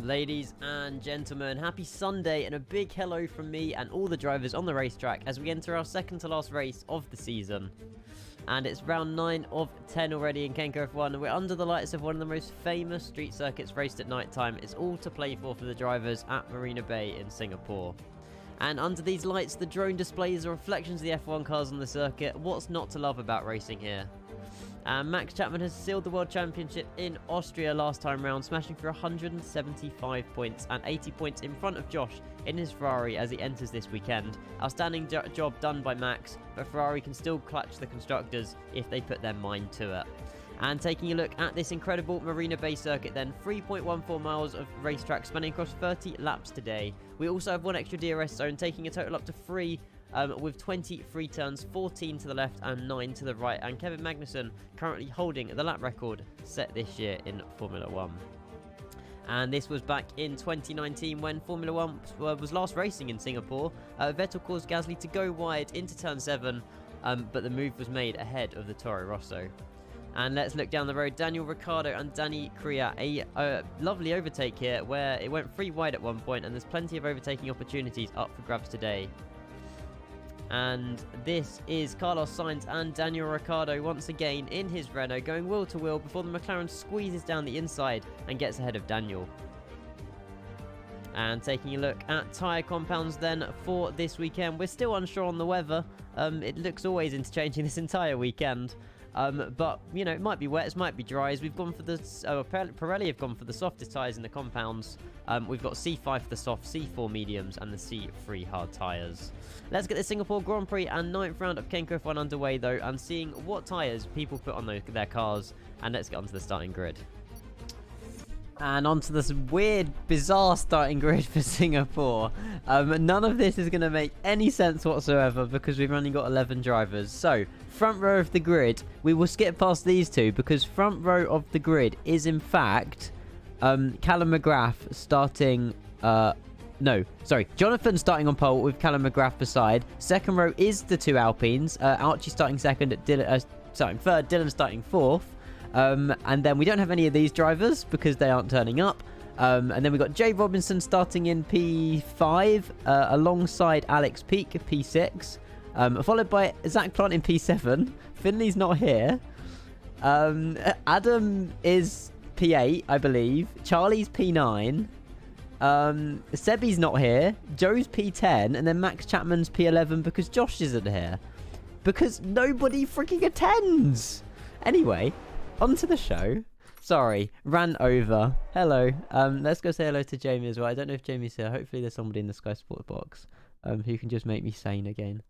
Ladies and gentlemen, happy Sunday and a big hello from me and all the drivers on the racetrack as we enter our second to last race of the season. And it's round 9 of 10 already in Kenco F1 and we're under the lights of one of the most famous street circuits raced at night time. It's all to play for the drivers at Marina Bay in Singapore. And under these lights, the drone displays the reflections of the F1 cars on the circuit. What's not to love about racing here? Max Chapman has sealed the World Championship in Austria last time round, smashing for 175 points and 80 points in front of Josh in his Ferrari as he enters this weekend. Outstanding job done by Max, but Ferrari can still clutch the constructors if they put their mind to it. And taking a look at this incredible Marina Bay circuit then, 3.14 miles of racetrack spanning across 30 laps today. We also have one extra DRS zone, taking a total up to 3 with 20 free turns, 14 to the left and 9 to the right. And Kevin Magnussen currently holding the lap record set this year in Formula 1. And this was back in 2019 when Formula 1 was last racing in Singapore. Vettel caused Gasly to go wide into turn 7, but the move was made ahead of the Toro Rosso. And let's look down the road. Daniel Ricciardo and Danny Crea, a lovely overtake here where it went 3 wide at one point, and there's plenty of overtaking opportunities up for grabs today. And this is Carlos Sainz and Daniel Ricciardo once again in his Renault, going wheel to wheel before the McLaren squeezes down the inside and gets ahead of Daniel. And taking a look at tyre compounds then for this weekend, we're still unsure on the weather. It looks always interchanging this entire weekend. But, you know, it might be wet, it might be dry. As we've gone for the... Pirelli have gone for the softest tyres in the compounds. We've got C5 for the soft, C4 mediums, and the C3 hard tyres. Let's get the Singapore Grand Prix and 9th round of Kenco F1 underway, though, and seeing what tyres people put on their cars. And let's get onto the starting grid. And onto this weird, bizarre starting grid for Singapore. None of this is going to make any sense whatsoever because we've only got 11 drivers. So, front row of the grid, we will skip past these two because front row of the grid is in fact Callum McGrath starting... Jonathan starting on pole with Callum McGrath beside. Second row is the two Alpines. Archie starting second, starting third, Dylan starting fourth. And then we don't have any of these drivers because they aren't turning up. And then we've got Jay Robinson starting in P5 alongside Alex Peak, P6. Followed by Zach Plant in P7. Finley's not here. Adam is P8, I believe. Charlie's P9. Sebi's not here. Joe's P10. And then Max Chapman's P11 because Josh isn't here. Because nobody freaking attends. Anyway... onto the show. Sorry, ran over. Hello. Let's go say hello to Jamie as well. I don't know if Jamie's here. Hopefully there's somebody in the Sky Sport box who can just make me sane again.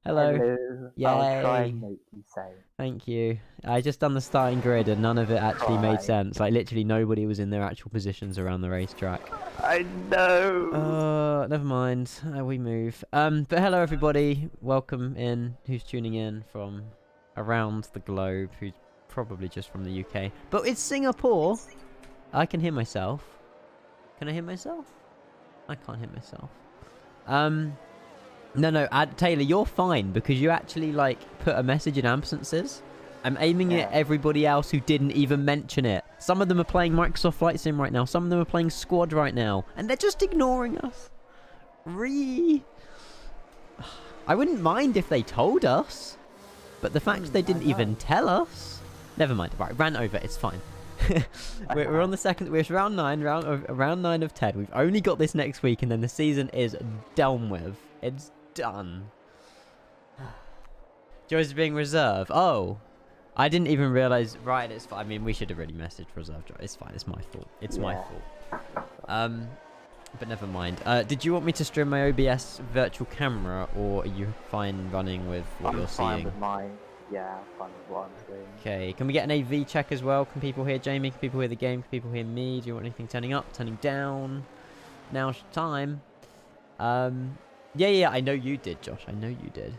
Hello. Hello. Yay. I'll try and make you sane. Thank you. I just done the starting grid and none of it actually made sense. Like literally nobody was in their actual positions around the racetrack. I know. Never mind. We move. But hello everybody. Welcome in. Who's tuning in from around the globe? Who's probably just from the UK, but it's Singapore. I can hear myself. Can I hear myself? I can't hear myself. No, Taylor, you're fine because you actually like put a message in absences. I'm aiming it at everybody else who didn't even mention it. Some of them are playing Microsoft Flight Sim right now. Some of them are playing Squad right now, and they're just ignoring us. I wouldn't mind if they told us, but the fact they didn't even tell us. Never mind. Right, ran over. It's fine. we're on the second. We're round 9. Round 9 of 10. We've only got this next week, and then the season is done with. It's done. Joy's being reserve. Oh, I didn't even realize. Right, it's fine. I mean, we should have really messaged reserve Joy. It's fine. It's my fault. It's my fault. But never mind. Did you want me to stream my OBS virtual camera, or are you fine running with what you're seeing? With mine. Yeah, I'm fine with what I'm doing. Okay, can we get an AV check as well? Can people hear Jamie? Can people hear the game? Can people hear me? Do you want anything turning up, turning down? Now's time. Yeah, I know you did, Josh. I know you did.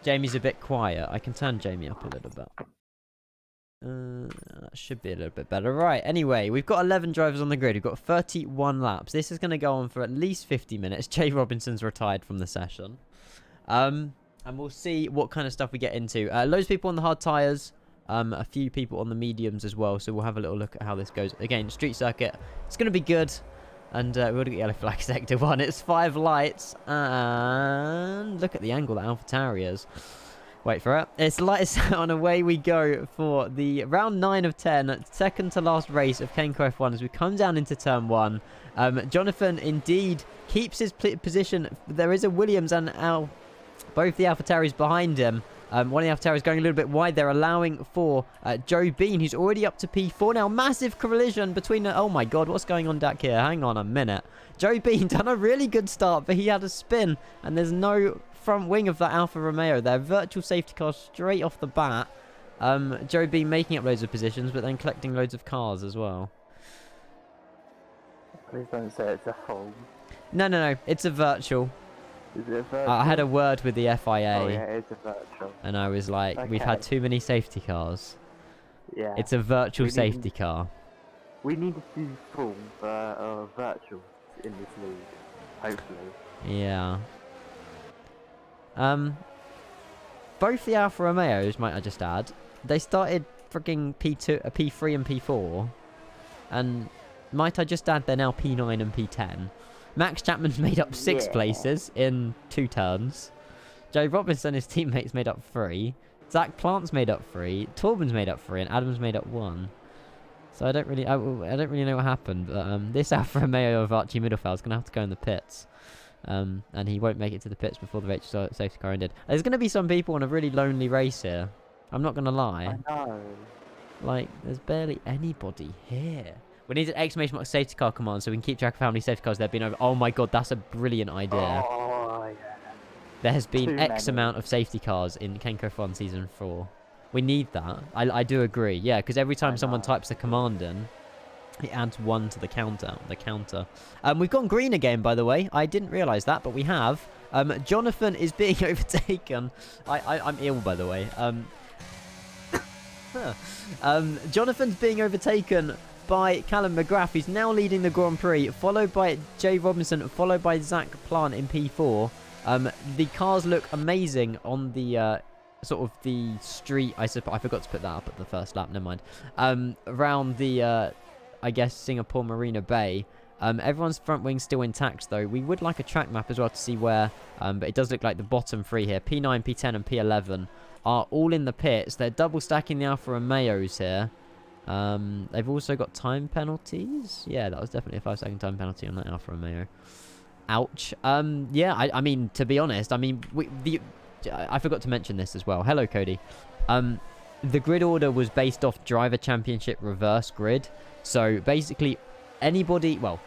Jamie's a bit quiet. I can turn Jamie up a little bit. That should be a little bit better. Right, anyway, we've got 11 drivers on the grid. We've got 31 laps. This is going to go on for at least 50 minutes. Jay Robinson's retired from the session. And we'll see what kind of stuff we get into. Loads of people on the hard tyres. A few people on the mediums as well. So we'll have a little look at how this goes. Again, street circuit. It's going to be good. And we would get yellow flag sector 1. It's 5 lights. And look at the angle that AlphaTauri is. Wait for it. It's lights out and away we go for the round 9 of 10. Second to last race of Kenco F1 as we come down into turn 1. Jonathan indeed keeps his position. There is a Williams and both the AlphaTauris behind him. One of the AlphaTauris going a little bit wide. They're allowing for Joe Bean, who's already up to P4 now. Massive collision between... oh my god, what's going on back here? Hang on a minute. Joe Bean done a really good start, but he had a spin. And there's no front wing of that Alfa Romeo there. Virtual safety car straight off the bat. Joe Bean making up loads of positions, but then collecting loads of cars as well. Please don't say it's a full. No. It's a virtual. Is it a virtual? I had a word with the FIA. Oh yeah, it's a virtual. And I was like, okay. We've had too many safety cars. Yeah. It's a virtual safety car. We need to do full virtual in this league, hopefully. Yeah. Both the Alfa Romeos, might I just add, they started freaking P3 and P4. And might I just add, they're now P9 and P10. Max Chapman's made up 6 places in 2 turns. Joe Robinson, his teammates, made up 3. Zach Plant's made up 3. Torben's made up 3, and Adams made up 1. So I don't really know what happened. But this Alfa Romeo of Archie Middlefeld is gonna have to go in the pits, and he won't make it to the pits before the safety car ended. There's gonna be some people on a really lonely race here. I'm not gonna lie. I know. Like, there's barely anybody here. We need an exclamation mark safety car command so we can keep track of how many safety cars there have been over. Oh my god, that's a brilliant idea. Oh, yeah. There has been X amount of safety cars in Kenco F1 Season 4. We need that. I do agree. Yeah, because every time someone types the command in, it adds 1 to the counter. We've gone green again, by the way. I didn't realise that, but we have. Jonathan is being overtaken. I'm ill, by the way. Jonathan's being overtaken by Callum McGrath, who's now leading the Grand Prix, followed by Jay Robinson, followed by Zach Plant in P4. The cars look amazing on the sort of the street. I forgot to put that up at the first lap. Never mind. Around the I guess Singapore Marina Bay. Everyone's front wing's still intact though. We would like a track map as well to see where. But it does look like the bottom 3 here, P9, P10, and P11, are all in the pits. They're double stacking the Alfa Romeos here. They've also got time penalties. Yeah, that was definitely a 5-second time penalty on that Alfa Romeo. Ouch. Yeah, I mean, to be honest, I mean, I forgot to mention this as well. Hello, Cody. The grid order was based off driver championship reverse grid. So basically, anybody, well,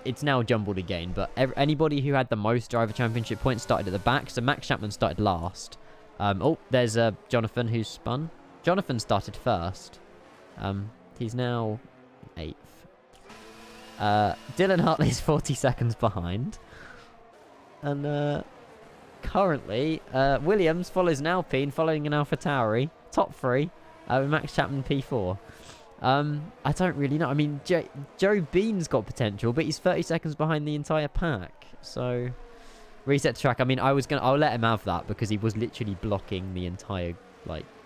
it's now jumbled again, but anybody who had the most driver championship points started at the back. So Max Chapman started last. Oh, there's Jonathan who's spun. Jonathan started first. He's now 8th. Dylan Hartley's 40 seconds behind. And currently, Williams follows an Alpine, following an AlphaTauri. Top 3, with Max Chapman P4. I don't really know. I mean, Joe Bean's got potential, but he's 30 seconds behind the entire pack. So, reset the track. I mean, I'll let him have that because he was literally blocking the entire,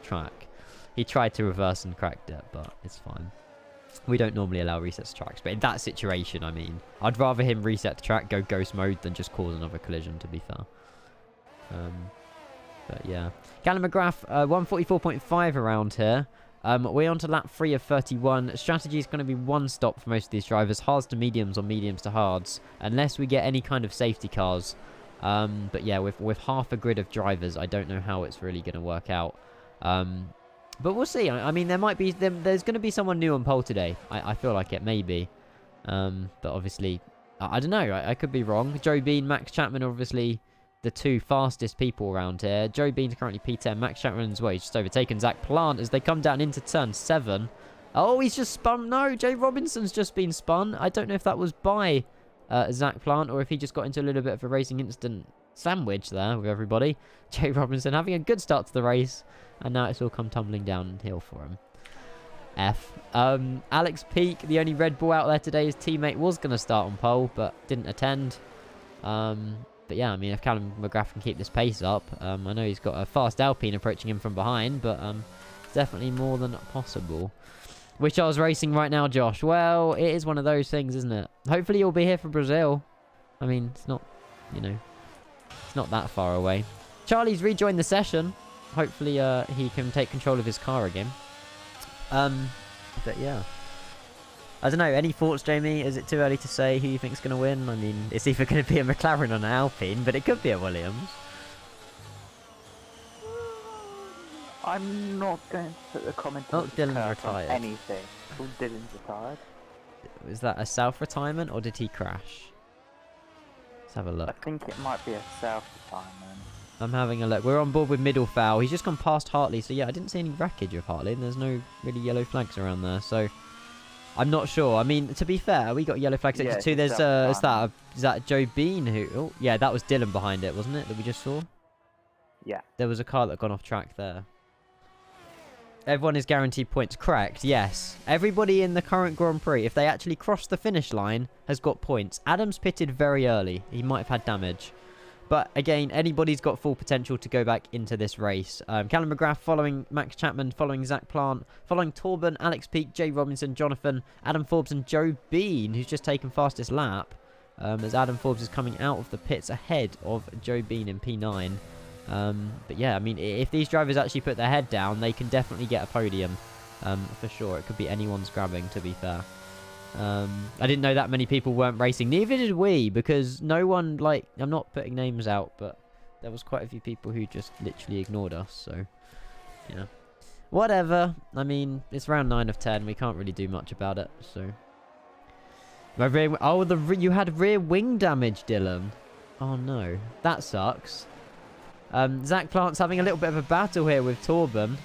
track. He tried to reverse and cracked it, but it's fine. We don't normally allow resets to tracks, but in that situation, I mean, I'd rather him reset the track, go ghost mode, than just cause another collision, to be fair. But yeah. Callum McGrath, 144.5 around here. We're on to lap 3 of 31. Strategy is going to be 1 stop for most of these drivers. Hards to mediums or mediums to hards. Unless we get any kind of safety cars. But yeah, with half a grid of drivers, I don't know how it's really going to work out. But we'll see. I mean, there's going to be someone new on pole today. I feel like it, maybe. But obviously, I don't know. I could be wrong. Joe Bean, Max Chapman are obviously the 2 fastest people around here. Joe Bean's currently P10. Max Chapman as well. He's just overtaken Zach Plant as they come down into turn 7. Oh, he's just spun. No, Jay Robinson's just been spun. I don't know if that was by Zach Plant or if he just got into a little bit of a racing incident sandwich there with everybody. Jay Robinson having a good start to the race. And now it's all come tumbling downhill for him. F. Alex Peake, the only Red Bull out there today, his teammate was going to start on pole, but didn't attend. But yeah, I mean, if Callum McGrath can keep this pace up, I know he's got a fast Alpine approaching him from behind, but it's definitely more than possible. Wish I was racing right now, Josh. Well, it is one of those things, isn't it? Hopefully you'll be here for Brazil. I mean, it's not, you know, it's not that far away. Charlie's rejoined the session. Hopefully he can take control of his car again. But yeah. I don't know, any thoughts, Jamie? Is it too early to say who you think's going to win? I mean, it's either going to be a McLaren or an Alpine, but it could be a Williams. I'm not going to put the comment Dylan's retired. anything. Well, Dylan's retired. Was that a self-retirement or did he crash? Let's have a look. I think it might be a self-retirement. I'm having a look. We're on board with middle foul. He's just gone past Hartley, so yeah, I didn't see any wreckage of Hartley, and there's no really yellow flags around there, so I'm not sure. I mean, to be fair, we got yellow flags section 2. There's is that Joe Bean who? Oh, yeah, that was Dylan behind it, wasn't it? That we just saw. Yeah. There was a car that had gone off track there. Everyone is guaranteed points. Correct, yes. Everybody in the current Grand Prix, if they actually cross the finish line, has got points. Adams pitted very early. He might have had damage. But again, anybody's got full potential to go back into this race. Callum McGrath following Max Chapman, following Zach Plant, following Torben, Alex Peake, Jay Robinson, Jonathan, Adam Forbes and Joe Bean, who's just taken fastest lap. As Adam Forbes is coming out of the pits ahead of Joe Bean in P9. But yeah, I mean, if these drivers actually put their head down, they can definitely get a podium. For sure. It could be anyone's grabbing, to be fair. I didn't know that many people weren't racing. Neither did we, because no one, like, I'm not putting names out, but there was quite a few people who just literally ignored us, so, yeah. Whatever. I mean, it's round 9 of 10. We can't really do much about it, so. My rear, oh, you had rear wing damage, Dylan. Oh, no. That sucks. Zach Plant's having a little bit of a battle here with Torben.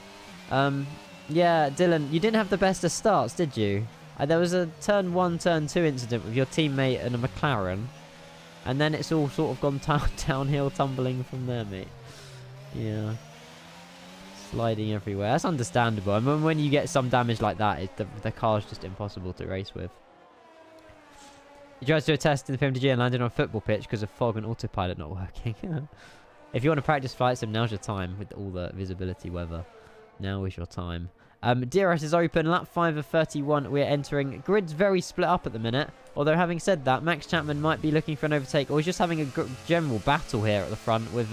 Yeah, Dylan, you didn't have the best of starts, did you? There was a turn 1, turn 2 incident with your teammate and a McLaren. And then it's all sort of gone downhill, tumbling from there, mate. Yeah. Sliding everywhere. That's understandable. I mean, when you get some damage like that, the car's just impossible to race with. He tries to do a test in the PMDG and landed on a football pitch because of fog and autopilot not working. If you want to practice flight sim, now's your time with all the visibility weather. Now is your time. DRS is open, lap 5 of 31 we're entering. Grid's very split up at the minute. Although having said that, Max Chapman might be looking for an overtake, or he's just having a general battle here at the front with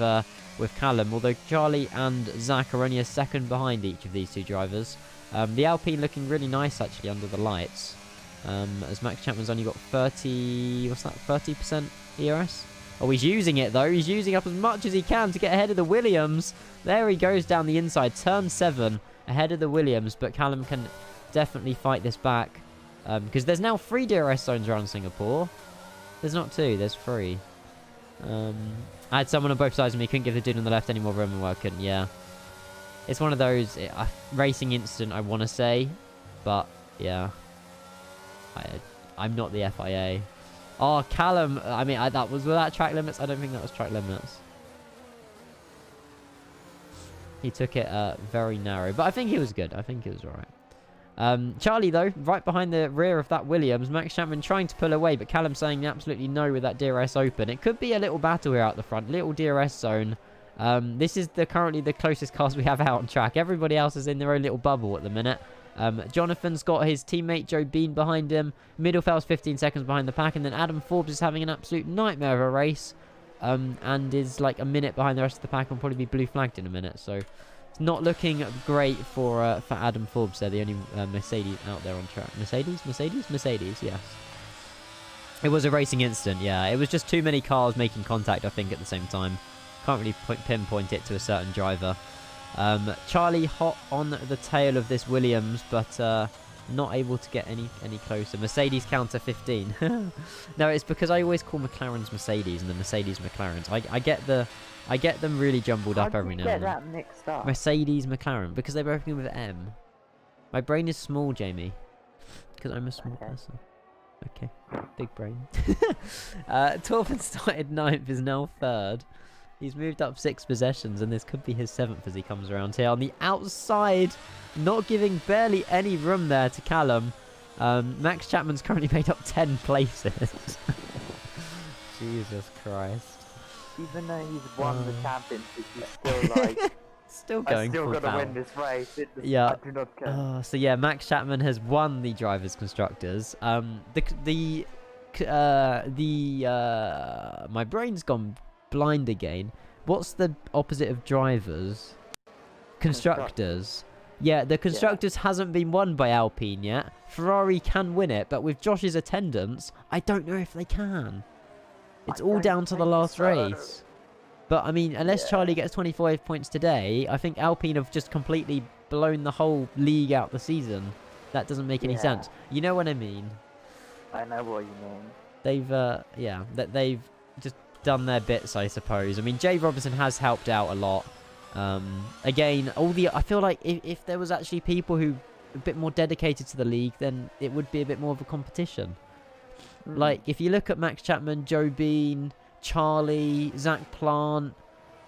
Callum. Although Charlie and Zach are only a second behind each of these two drivers. The Alpine looking really nice actually under the lights. As Max Chapman's only got 30% ERS. Oh, he's using it though. He's using up as much as he can to get ahead of the Williams. There he goes down the inside, turn 7. Ahead of the Williams, but Callum can definitely fight this back. Because there's now 3 DRS zones around Singapore. There's not 2, there's 3. I had someone on both sides of me, couldn't give the dude on the left any more room, and well, I couldn't, yeah. It's one of those racing incident, I want to say. But, yeah. I'm not the FIA. Oh, Callum, I mean, was that track limits? I don't think that was track limits. He took it very narrow. But I think he was good. I think he was alright. Charlie, though, right behind the rear of that Williams. Max Chapman trying to pull away, but Callum saying absolutely no with that DRS open. It could be a little battle here out the front. Little DRS zone. This is currently the closest cars we have out on track. Everybody else is in their own little bubble at the minute. Jonathan's got his teammate Joe Bean behind him. Middelfeld's 15 seconds behind the pack. And then Adam Forbes is having an absolute nightmare of a race. And is like a minute behind the rest of the pack and will probably be blue flagged in a minute. So it's not looking great for Adam Forbes. They're the only Mercedes out there on track. Mercedes, yes. It was a racing incident, yeah. It was just too many cars making contact, I think, at the same time. Can't really pinpoint it to a certain driver. Charlie hot on the tail of this Williams, but not able to get any closer. Mercedes counter 15. No, it's because I always call McLarens Mercedes and the Mercedes McLarens. I get them really jumbled up every now and then. That mixed up? Mercedes McLaren, because they both begin with M. My brain is small, Jamie, because I'm a small person. Okay, big brain. Torben started 9th, is now 3rd. He's moved up 6 possessions, and this could be his 7th as he comes around here. On the outside, not giving barely any room there to Callum. Max Chapman's currently made up 10 places. Jesus Christ. Even though he's won the championship, he's still like Still I going still full gotta power. win this race. Yeah. I do not care. So yeah, Max Chapman has won the drivers' constructors. My brain's gone blind again. What's the opposite of drivers? Constructors. Yeah, the constructors hasn't been won by Alpine yet. Ferrari can win it, but with Josh's attendance, I don't know if they can. It's all down to the last race. But I mean, unless Charlie gets 25 points today, I think Alpine have just completely blown the whole league out the season. That doesn't make any sense. You know what I mean? I know what you mean. They've just done their bits, I suppose. I mean, Jay Robinson has helped out a lot. Again, I feel like if there was actually people who a bit more dedicated to the league, then it would be a bit more of a competition. Like, if you look at Max Chapman, Joe Bean, Charlie, Zach Plant,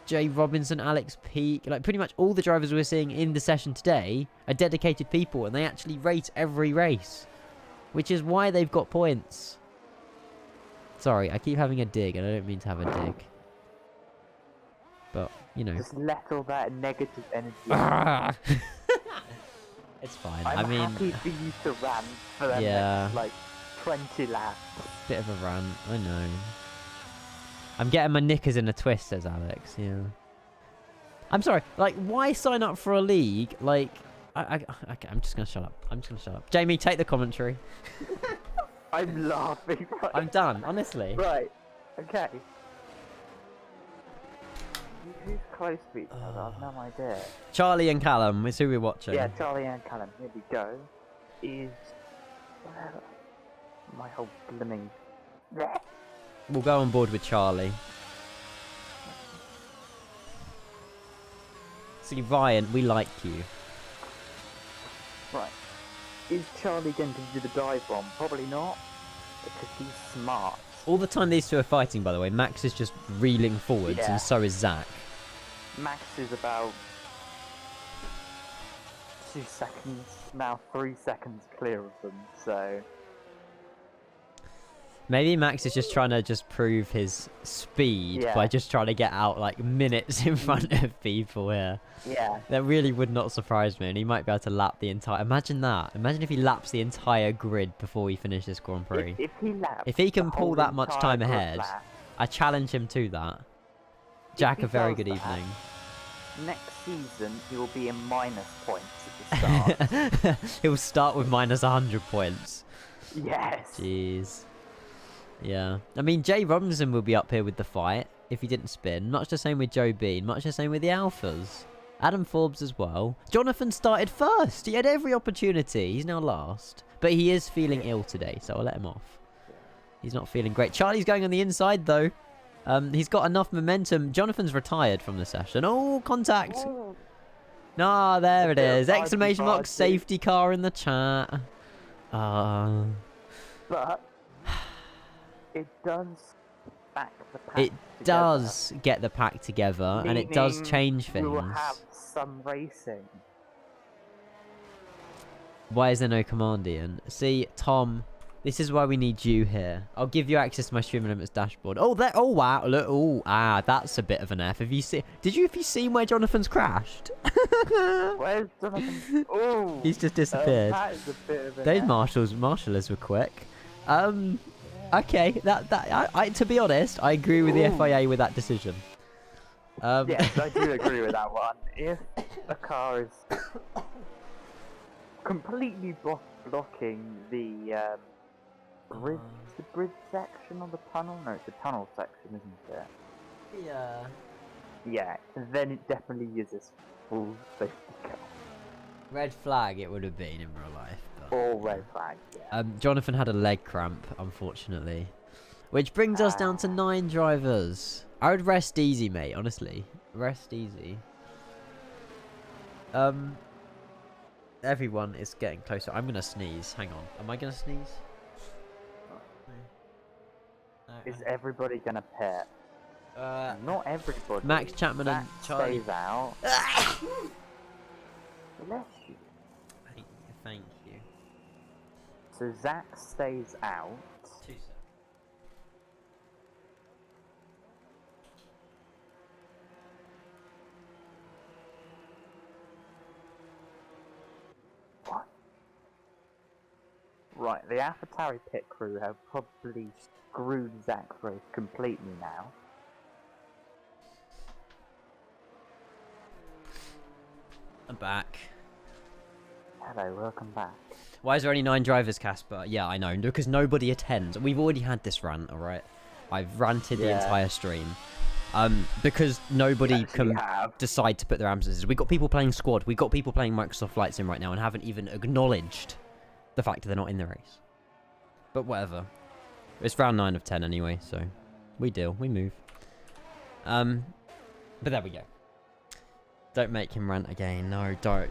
Jay Robinson, Alex Peake, like pretty much all the drivers we're seeing in the session today are dedicated people, and they actually rate every race, which is why they've got points. Sorry, I keep having a dig, and I don't mean to have a dig. But, you know. Just let all that negative energy. It's fine. I'm happy for you to rant for the next, like, 20 laps. Bit of a rant, I know. I'm getting my knickers in a twist, says Alex, yeah. I'm sorry, like, why sign up for a league? Like, okay, I'm just gonna shut up. Jamie, take the commentary. I'm laughing. Right. I'm done, honestly. Right, okay. Who's close to each other? I've no idea. Charlie and Callum is who we're watching. Yeah, Charlie and Callum. Here we go. My whole blooming... We'll go on board with Charlie. See, Ryan, we like you. Right. Is Charlie going to do the dive bomb? Probably not. Because he's smart. All the time these two are fighting, by the way, Max is just reeling forwards, and so is Zach. Max is about 2 seconds, now 3 seconds clear of them, so... Maybe Max is just trying to just prove his speed by just trying to get out like minutes in front of people here. Yeah. That really would not surprise me, and he might be able to lap the entire... Imagine that. Imagine if he laps the entire grid before he finishes this Grand Prix. If he can pull that much time ahead, I challenge him to that. Jack, a very good evening. Next season, he will be in minus points at the start. He'll start with minus 100 points. Yes. Jeez. Yeah. I mean, Jay Robinson will be up here with the fight if he didn't spin. Much the same with Joe Bean. Much the same with the Alphas. Adam Forbes as well. Jonathan started first. He had every opportunity. He's now last. But he is feeling ill today, so I'll let him off. He's not feeling great. Charlie's going on the inside, though. He's got enough momentum. Jonathan's retired from the session. Oh, contact. Ah, there it is. Exclamation mark safety car in the chat. But it does back the pack It does get the pack together, and it does change things. We will have some racing. Why is there no command, Ian? See, Tom, this is why we need you here. I'll give you access to my stream limits dashboard. Oh, there! Oh, wow! Look! Oh, that's a bit of an F. Have you seen? Have you seen where Jonathan's crashed? Where's Jonathan? Oh, he's just disappeared. That is a bit of an Those F. marshallers were quick. Okay, to be honest, I agree with the FIA with that decision. Yes, I do agree with that one. If a car is completely blocking the bridge section of the tunnel? No, it's the tunnel section, isn't it? Yeah. Yeah, then it definitely uses full safety car. Red flag it would have been in real life. Or red flag, yeah. Jonathan had a leg cramp, unfortunately. Which brings us down to 9 drivers. I would rest easy, mate, honestly. Rest easy. Everyone is getting closer. I'm gonna sneeze. Hang on. Am I gonna sneeze? Is everybody gonna pit? Not everybody. Max Chapman and Charlie. Stays out. Bless you. Thank you. So Zach stays out. 2 seconds. the AlphaTauri pit crew have probably screwed Zach's race completely now. I'm back. Hello, welcome back. Why is there only 9 drivers, Casper? Yeah, I know. Because nobody attends. We've already had this rant, alright? I've ranted the entire stream. Because nobody can decide to put their ambulances. We've got people playing squad. We've got people playing Microsoft Flight Sim right now and haven't even acknowledged the fact that they're not in the race. But whatever. It's round 9 of 10 anyway, so we deal. We move. But there we go. Don't make him rant again. No, don't.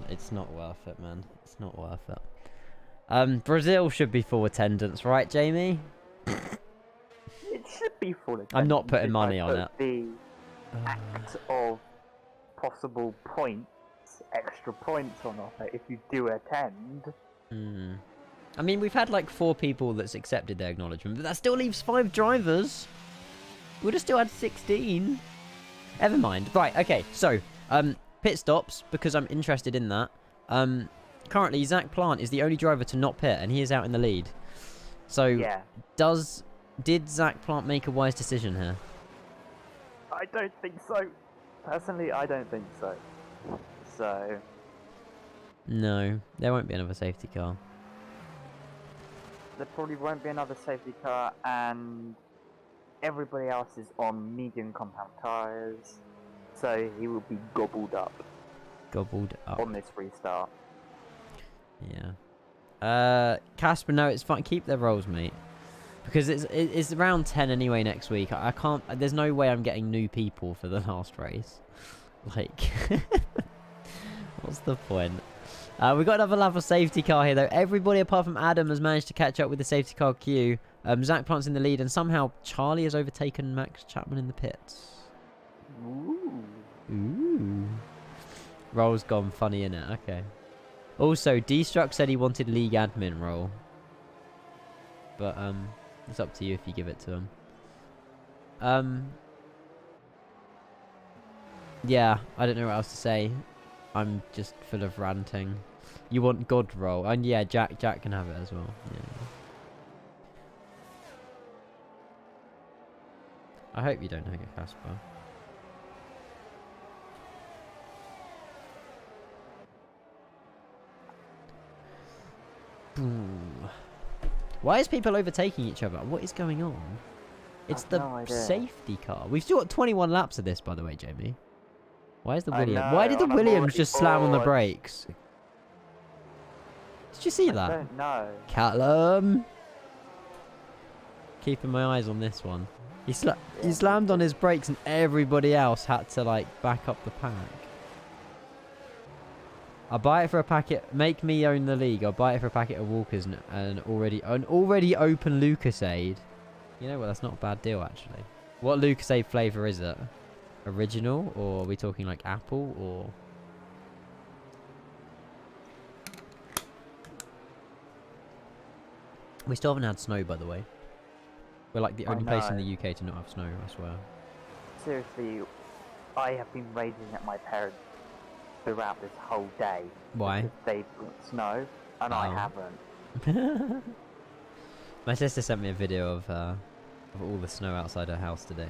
It's not worth it, man. It's not worth it. Brazil should be full attendance, right, Jamie? It should be full attendance. I'm not putting money on it. The act of possible points, extra points on offer if you do attend. I mean, we've had like 4 people that's accepted their acknowledgement, but that still leaves 5 drivers. We'd have still had 16. Never mind. Right, okay, so, pit stops, because I'm interested in that. Currently, Zach Plant is the only driver to not pit, and he is out in the lead. So, yeah. Did Zach Plant make a wise decision here? I don't think so. Personally, I don't think so. So... No, there won't be another safety car. There probably won't be another safety car, and everybody else is on medium compound tyres, so he will be gobbled up. Gobbled up. On this restart. Yeah. Casper, no, it's fine. Keep their rolls, mate. Because it's round 10 anyway next week. I can't... There's no way I'm getting new people for the last race. Like... What's the point? We've got another lap of safety car here, though. Everybody apart from Adam has managed to catch up with the safety car queue. Zach Plant's in the lead, and somehow Charlie has overtaken Max Chapman in the pits. Ooh. Roll's gone funny, innit? Okay. Also, D-Struck said he wanted league admin role. But, it's up to you if you give it to him. Yeah, I don't know what else to say. I'm just full of ranting. You want God roll? And yeah, Jack can have it as well. Yeah. I hope you don't hang it, Casper. Why is people overtaking each other? What is going on? It's the safety car. We've still got 21 laps of this, by the way, Jamie. Why is the Williams? Why did the Williams just slam on the brakes? Did you see that? I don't know. Callum. Keeping my eyes on this one. He slammed on his brakes and everybody else had to like back up the pack. I'll buy it for a packet. Make me own the league. I'll buy it for a packet of Walkers and an already open Lucasade. You know what? That's not a bad deal actually. What Lucasade flavour is it? Original, or are we talking like apple, or... We still haven't had snow, by the way. We're like the only place in the UK to not have snow, I swear. Seriously, I have been raging at my parents throughout this whole day. Why? Because they brought snow, and I haven't. My sister sent me a video of all the snow outside her house today.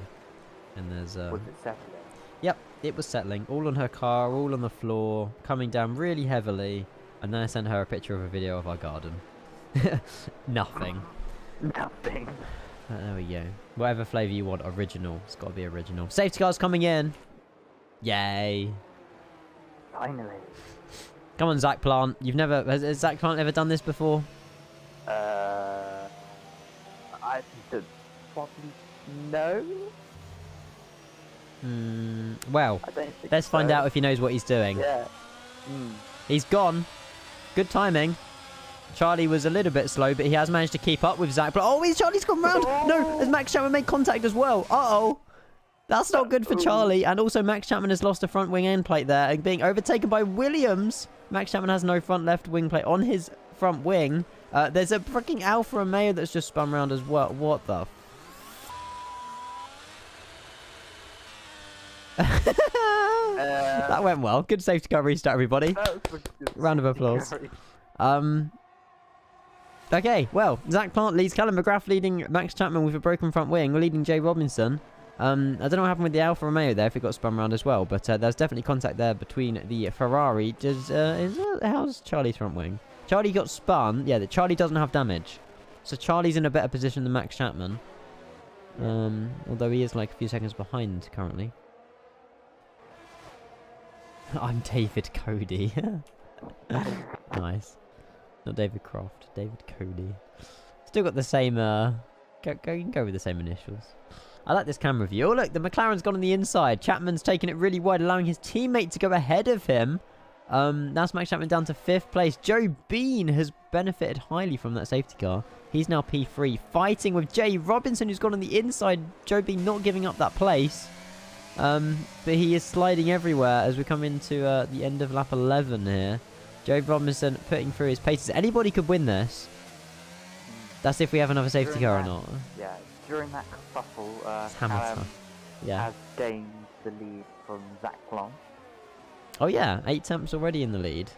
And there's Was it settling? Yep, it was settling. All on her car, all on the floor, coming down really heavily. And then I sent her a picture of a video of our garden. Nothing. Nothing. There we go. Whatever flavour you want, original. It's got to be original. Safety car's coming in. Yay. Finally. Come on, Zach Plant. Has Zach Plant ever done this before? I think probably no. Well, let's find out if he knows what he's doing. Yeah. He's gone. Good timing. Charlie was a little bit slow, but he has managed to keep up with Zach. Oh, Charlie's gone round. Oh. No, has Max Chapman made contact as well? Uh-oh. That's not good for Charlie. And also, Max Chapman has lost a front wing end plate there and being overtaken by Williams. Max Chapman has no front left wing plate on his front wing. There's a freaking Alfa Romeo that's just spun around as well. What the... That went well. Good safety car restart, everybody. Round of applause. Okay, well, Zach Plant leads Callum McGrath, leading Max Chapman with a broken front wing. We're leading Jay Robinson. I don't know what happened with the Alfa Romeo there, if it got spun around as well, but there's definitely contact there between the Ferrari. How's Charlie's front wing? Charlie got spun. Yeah, Charlie doesn't have damage. So Charlie's in a better position than Max Chapman. Although he is like a few seconds behind currently. I'm David Cody. Nice. Not David Croft, David Cody. Still got the same, you can go with the same initials. I like this camera view. Oh, look, the McLaren's gone on the inside. Chapman's taken it really wide, allowing his teammate to go ahead of him. That's Max Chapman down to 5th place. Joe Bean has benefited highly from that safety car. He's now P3, fighting with Jay Robinson, who's gone on the inside. Joe Bean not giving up that place. But he is sliding everywhere as we come into the end of lap 11 here. Joe Robinson putting through his paces. Anybody could win this. That's if we have another safety car or not. Yeah, during that kerfuffle, Hamilton. Yeah. has gained the lead from Zach Plant. Oh yeah, 8 temps already in the lead.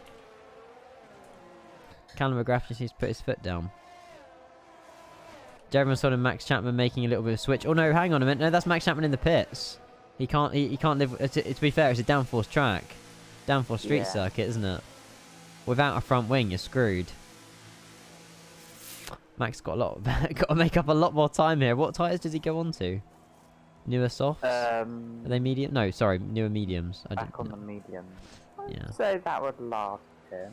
Callum McGrath just needs to put his foot down. Jeremy Son and Max Chapman making a little bit of a switch. Oh no, hang on a minute. No, that's Max Chapman in the pits. He can't live. To be fair, it's a downforce track. Downforce street circuit, isn't it? Without a front wing, you're screwed. Max got got to make up a lot more time here. What tyres does he go on to? Newer softs? Are they medium? No, sorry, newer mediums. Back on the mediums. Yeah. So that would last him.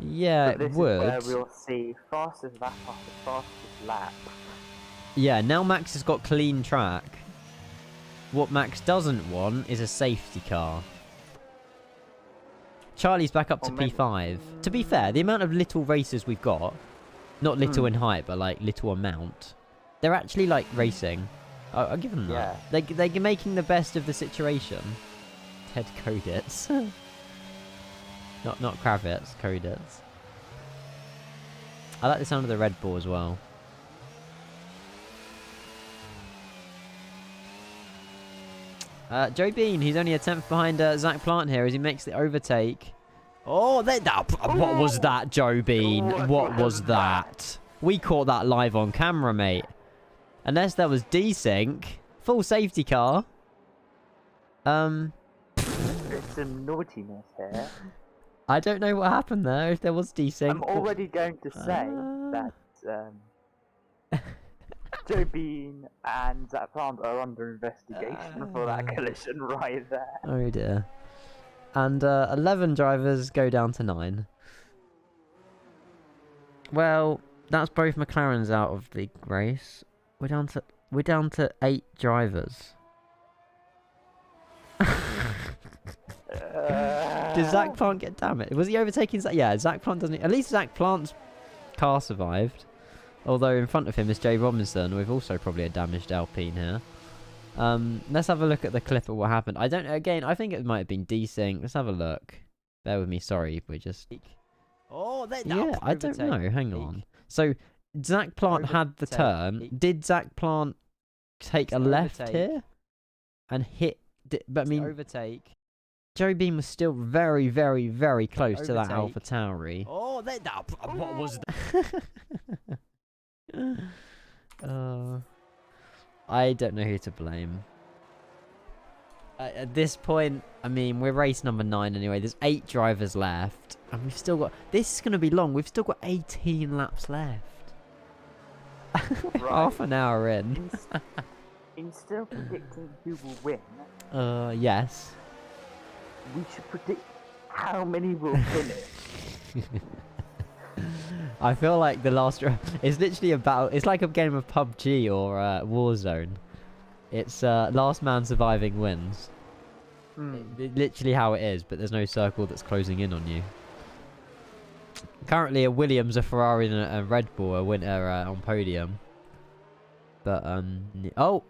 Yeah, but this would. Is where we'll see fastest lap after fastest lap. Yeah, now Max has got clean track. What Max doesn't want is a safety car. Charlie's back up to P5. To be fair, the amount of little racers we've got, not little in height, but like little amount, they're actually like racing. I'll give them that. Yeah. They're making the best of the situation. Ted Koditz. not Kravitz, Koditz. I like the sound of the Red Bull as well. Joe Bean, he's only a 10th behind Zach Plant here as he makes the overtake. Oh, what was that, Joe Bean? What was that? We caught that live on camera, mate. Unless there was desync. Full safety car. There's some naughtiness here. I don't know what happened there, if there was desync. I'm already going to say that Joe Bean and Zach Plant are under investigation for that collision right there. Oh dear. And 11 drivers go down to 9. Well, that's both McLarens out of the race. We're down to 8 drivers. Did Zach Plant get damaged? Was he overtaking Zach? Yeah, Zach Plant doesn't. At least Zach Plant's car survived. Although in front of him is Jay Robinson with also probably a damaged Alpine here. Let's have a look at the clip of what happened. I think it might have been desync. Let's have a look. Bear with me, sorry, we're just... Oh, yeah, I don't know, hang on. So, Zach Plant had the turn. Did Zach Plant take a left here? And hit... But I mean... Overtake. Joe Bean was still very, very, very close to that Alpha Tauri. Oh, what was that? I don't know who to blame. At this point, I mean, we're race number 9 anyway. There's 8 drivers left. And we've still got... This is going to be long. We've still got 18 laps left. Right. Half an hour in. Instead of predicting who will win... yes. We should predict how many will finish. I feel like the last... It's literally a battle. It's like a game of PUBG or Warzone. It's last man surviving wins. Literally how it is, but there's no circle that's closing in on you. Currently a Williams, a Ferrari and a Red Bull are winner on podium. But, oh,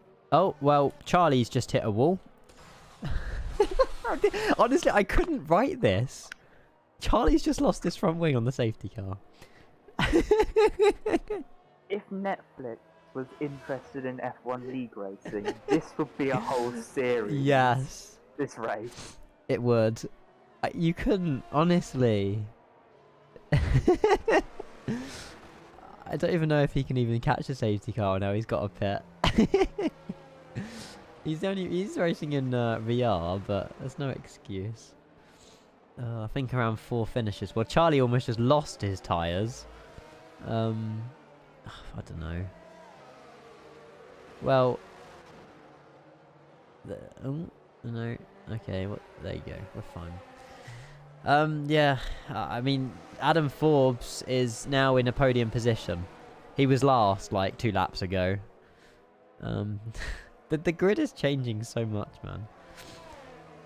well, Charlie's just hit a wall. Honestly, I couldn't write this. Charlie's just lost his front wing on the safety car. If Netflix was interested in F1 league racing, this would be a whole series. Yes. This race. It would. You couldn't, honestly. I don't even know if he can even catch a safety car now. He's got a pit. He's racing in VR, but there's no excuse. I think around 4 finishes. Well, Charlie almost just lost his tyres. I don't know. Well, oh no. Okay, well, there you go. We're fine. Yeah. I mean, Adam Forbes is now in a podium position. He was last like 2 laps ago. The grid is changing so much, man.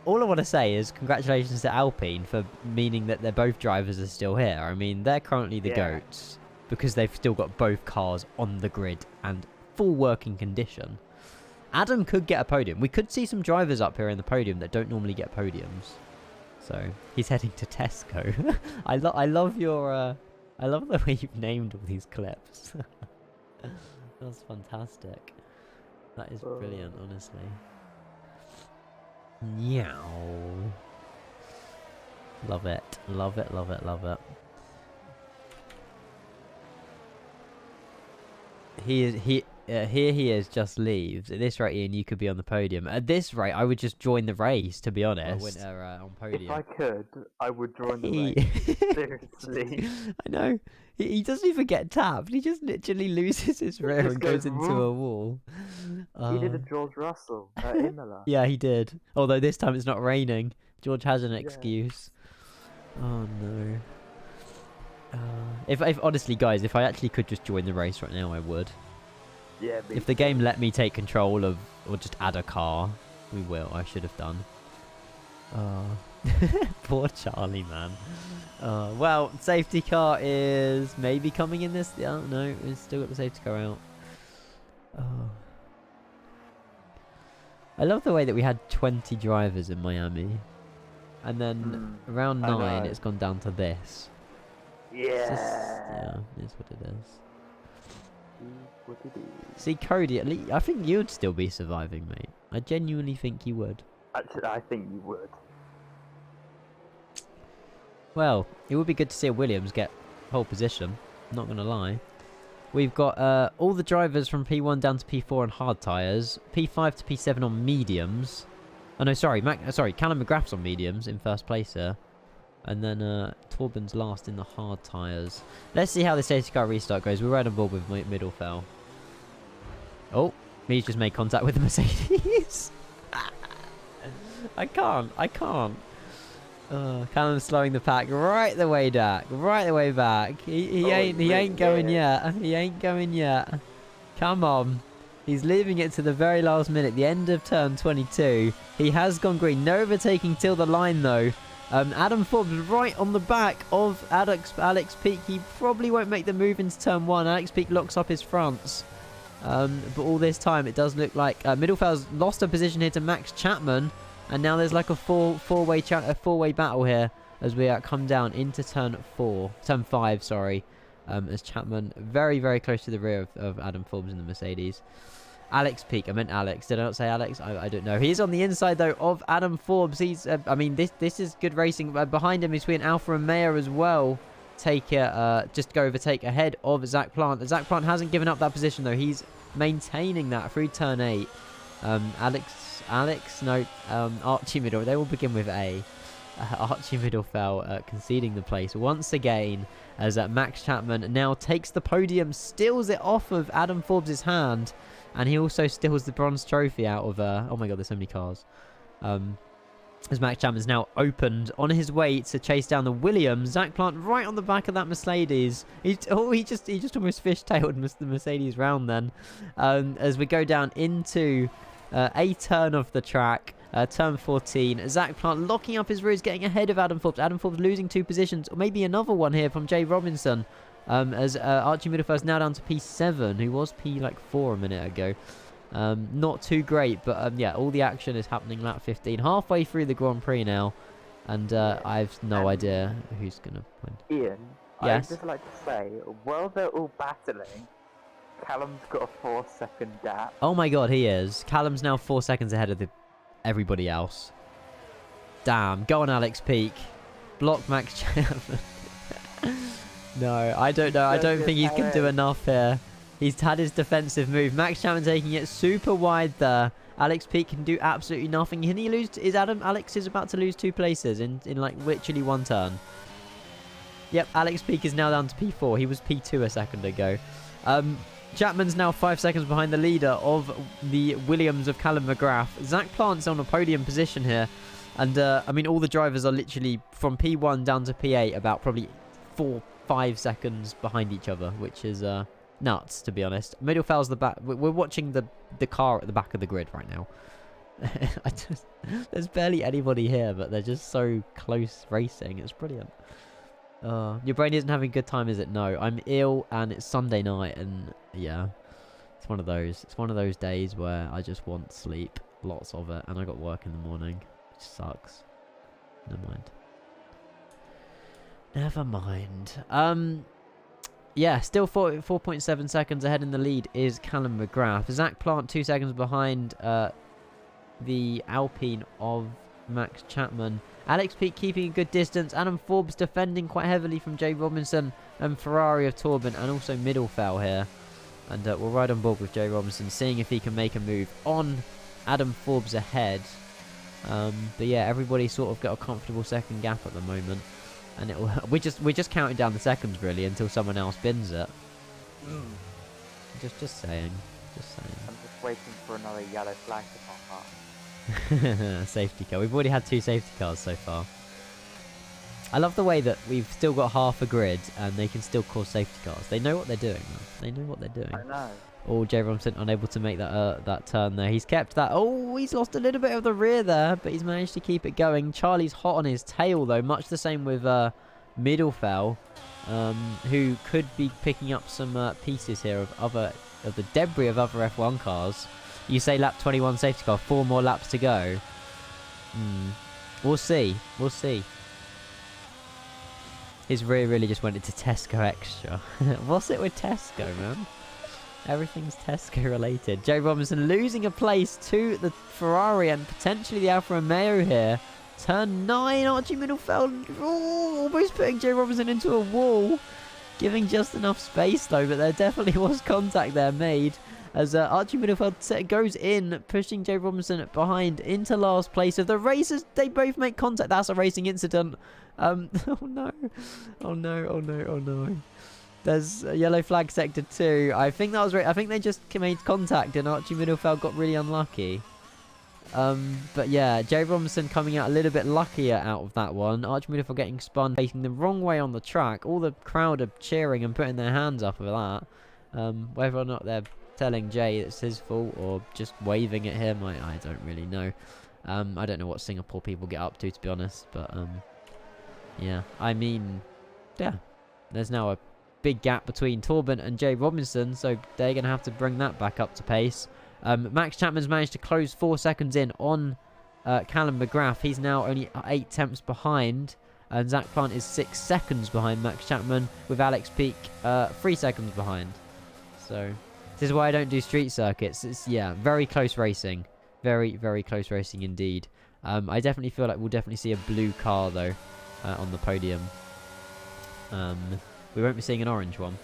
All I want to say is congratulations to Alpine for meaning that they're both drivers are still here. I mean, they're currently the GOATs because they've still got both cars on the grid and full working condition. Adam could get a podium. We could see some drivers up here in the podium that don't normally get podiums. So he's heading to Tesco. I love your I love the way you've named all these clips. That's fantastic. That is brilliant, honestly. Meow. Love it. Love it, love it, love it. Here he is, just leaves. At this rate, Ian, you could be on the podium. At this rate, I would just join the race, to be honest. On podium. If I could, I would join the race. Seriously. I know. He doesn't even get tapped. He just literally loses his rear and goes into a wall. He did a George Russell at Imola. Yeah, he did. Although this time it's not raining. George has an excuse. Oh, no. If honestly, guys, if I actually could just join the race right now, I would. Yeah. If the game let me take control of, or just add a car, we will. I should have done. Poor Charlie, man. Well, safety car is maybe coming in this. Oh, no, we've still got the safety car out. I love the way that we had 20 drivers in Miami. And then around 9, it's gone down to this. Yeah, it's what it is. See, Cody, at least, I think you'd still be surviving, mate. I genuinely think you would. Actually, I think you would. Well, it would be good to see a Williams get pole position. I'm not going to lie. We've got all the drivers from P1 down to P4 on hard tyres. P5 to P7 on mediums. Oh, no, sorry. Callum McGrath's on mediums in first place here. And then Torben's last in the hard tyres. Let's see how the safety car restart goes. We're right on board with Middlefell. Oh, he's just made contact with the Mercedes. I can't. Callum's slowing the pack right the way back. He ain't going yet. He ain't going yet. Come on. He's leaving it to the very last minute. The end of turn 22. He has gone green. No overtaking till the line though. Adam Forbes right on the back of Alex Peak. He probably won't make the move into turn 1. Alex Peak locks up his fronts. But all this time it does look like Middlefell's lost a position here to Max Chapman. And now there's like a four-way battle here as we come down into turn 5, sorry. As Chapman very, very close to the rear of Adam Forbes in the Mercedes. Alex Peak, I meant Alex. Did I not say Alex? I don't know. He's on the inside though of Adam Forbes. He's, I mean, this is good racing. Behind him is between Alpha and Mayer as well. Just go overtake ahead of Zach Plant. Zach Plant hasn't given up that position though. He's maintaining that through turn 8. Archie Middle. They will begin with A. Archie Middlefell conceding the place once again as Max Chapman now takes the podium, steals it off of Adam Forbes' hand, and he also steals the bronze trophy out of oh my god, there's so many cars. As Max Chapman's now opened on his way to chase down the Williams. Zach Plant right on the back of that Mercedes. He just almost fishtailed the Mercedes round then. As we go down into a turn of the track, turn 14. Zach Plant locking up his rears, getting ahead of Adam Forbes. Adam Forbes losing 2 positions, or maybe another one here from Jay Robinson. As Archie Middlefell is now down to P7, who was P4 a minute ago. Not too great, but yeah, all the action is happening lap 15, halfway through the Grand Prix now, and I've no idea who's gonna win. Ian, yes? I'd just like to say, while they're all battling, Callum's got a 4-second gap. Oh my god, he is. Callum's now 4 seconds ahead of everybody else. Damn, go on Alex Peak. Block Max Chapman. No, I don't know. I don't think he can do enough here. He's had his defensive move. Max Chapman taking it super wide there. Alex Peak can do absolutely nothing. Can he lose? Alex is about to lose 2 places in like literally 1 turn. Yep, Alex Peak is now down to P4. He was P2 a second ago. Chapman's now 5 seconds behind the leader of the Williams of Callum McGrath. Zach Plant's on a podium position here. And, I mean, all the drivers are literally from P1 down to P8 about probably 4-5 seconds behind each other, which is nuts, to be honest. Middlefell's the back. We're watching the car at the back of the grid right now. There's barely anybody here, but they're just so close racing. It's brilliant. Your brain isn't having a good time, is it? No, I'm ill, and it's Sunday night, and yeah, it's one of those. It's one of those days where I just want sleep, lots of it, and I got work in the morning, which sucks. Never mind. Never mind. Yeah, still 4.7 seconds ahead in the lead is Callum McGrath. Zach Plant 2 seconds behind the Alpine of Max Chapman. Alex Peak keeping a good distance. Adam Forbes defending quite heavily from Jay Robinson and Ferrari of Torben, and also Middlefell here. And we'll ride on board with Jay Robinson, seeing if he can make a move on Adam Forbes ahead. But yeah, everybody's sort of got a comfortable second gap at the moment, and we're just counting down the seconds really until someone else bins it. Just saying. I'm just waiting for another yellow flag to pop up. Safety car. We've already had 2 safety cars so far. I love the way that we've still got half a grid and they can still cause safety cars. They know what they're doing, man. They know what they're doing. I know. Oh, Jay Robinson unable to make that turn there. He's kept that. Oh, he's lost a little bit of the rear there, but he's managed to keep it going. Charlie's hot on his tail though, much the same with Middlefell, who could be picking up some pieces here of the debris of other F1 cars. You say lap 21 safety car, 4 more laps to go. We'll see. We'll see. His rear really just went into Tesco Extra. What's it with Tesco, man? Everything's Tesco related. Jay Robinson losing a place to the Ferrari and potentially the Alfa Romeo here. Turn 9, Archie Middlefeld. Oh, almost putting Jay Robinson into a wall. Giving just enough space though, but there definitely was contact there made. As Archie Middlefeld goes in, pushing Jay Robinson behind into last place. Of the racers, they both make contact. That's a racing incident. Oh no. Oh no, oh no, oh no. There's a yellow flag sector 2. I think that was right. I think they just made contact and Archie Middlefeld got really unlucky. But yeah, Jay Robinson coming out a little bit luckier out of that one. Archie Middlefeld getting spun, facing the wrong way on the track. All the crowd are cheering and putting their hands up for that. Whether or not they're telling Jay it's his fault or just waving at him, I don't really know. I don't know what Singapore people get up to be honest, but yeah, I mean, yeah, there's now a big gap between Torben and Jay Robinson, so they're gonna have to bring that back up to pace. Max Chapman's managed to close 4 seconds in on Callum McGrath. He's now only 8 tenths behind, and Zach Plant is 6 seconds behind Max Chapman, with Alex Peak 3 seconds behind. So this is why I don't do street circuits. It's, yeah, very close racing. Very, very close racing indeed. I definitely feel like we'll definitely see a blue car, though, on the podium. We won't be seeing an orange one.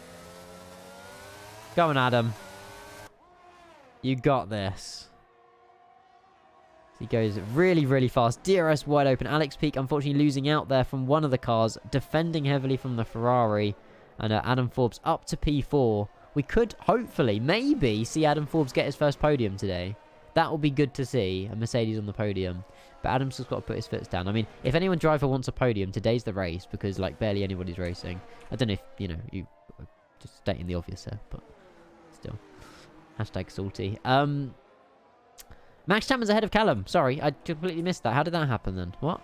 Go on, Adam. You got this. He goes really, really fast. DRS wide open. Alex Peak, unfortunately, losing out there from one of the cars. Defending heavily from the Ferrari. And Adam Forbes up to P4. We could, hopefully, maybe, see Adam Forbes get his first podium today. That will be good to see. A Mercedes on the podium. But Adam's just got to put his foot down. I mean, if anyone driver wants a podium, today's the race. Because, like, barely anybody's racing. I don't know if, you know, you just stating the obvious here. But still. Hashtag salty. Max Chapman's ahead of Callum. Sorry, I completely missed that. How did that happen then? What?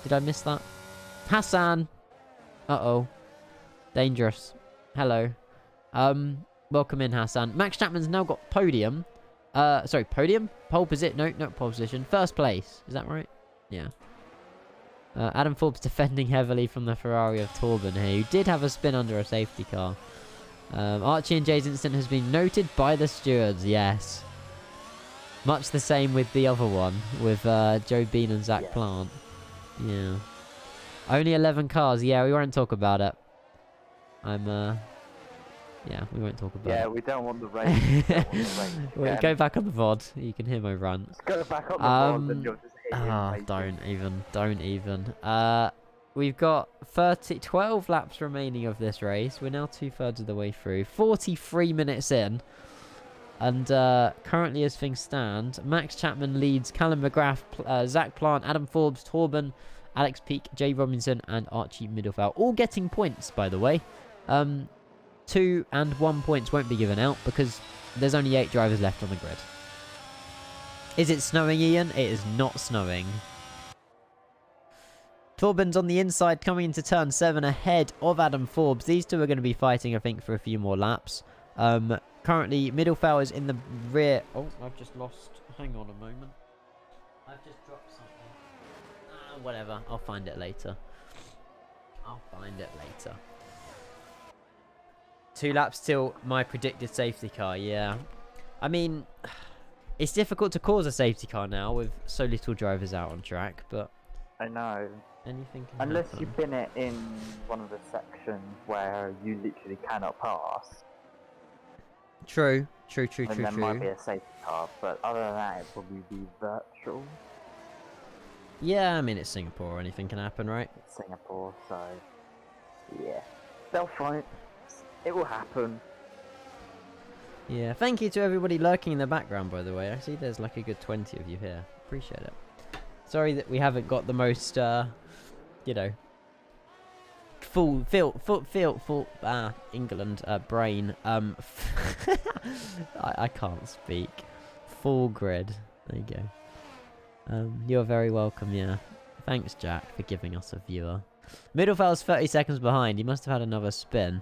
Did I miss that? Hassan. Uh-oh. Dangerous. Hello. Welcome in, Hassan. Max Chapman's now got podium. Sorry, podium? Pole position. No, not pole position. First place. Is that right? Yeah. Adam Forbes defending heavily from the Ferrari of Torben here, who did have a spin under a safety car. Archie and Jay's incident has been noted by the stewards, yes. Much the same with the other one, with Joe Bean and Zach Plant. Yeah. Only 11 cars, yeah, we won't talk about it. I'm yeah, we won't talk about Yeah, it. we don't want the race. We don't want the race Wait, again. go back on the VOD. You can hear my rant. Let's go back on the board and you'll just hit him. Don't even. We've got 12 laps remaining of this race. We're now 2/3 of the way through. 43 minutes in. And currently as things stand, Max Chapman leads Callum McGrath, Zach Plant, Adam Forbes, Torben, Alex Peake, Jay Robinson, and Archie Middlefeld. All getting points, by the way. 2 and 1 points won't be given out because there's only 8 drivers left on the grid. Is it snowing, Ian? It is not snowing. Torben's on the inside coming into turn 7 ahead of Adam Forbes. These two are going to be fighting, I think, for a few more laps. Currently, Middlefeld is in the rear. Oh, I've just lost. Hang on a moment. I've just dropped something. Whatever. I'll find it later. 2 laps till my predicted safety car, yeah. I mean, it's difficult to cause a safety car now with so little drivers out on track, but... I know. Anything can Unless happen. you pin it in one of the sections where you literally cannot pass. True. And there might be a safety car, but other than that, it'd probably be virtual. Yeah, I mean, it's Singapore. Anything can happen, right? It's Singapore, so... Yeah. They'll fight. It will happen. Yeah, thank you to everybody lurking in the background, by the way. I see there's like a good 20 of you here. Appreciate it. Sorry that we haven't got the most, you know, full England brain. I can't speak. Full grid. There you go. You're very welcome, yeah. Thanks, Jack, for giving us a viewer. Middlefeld's 30 seconds behind. He must have had another spin.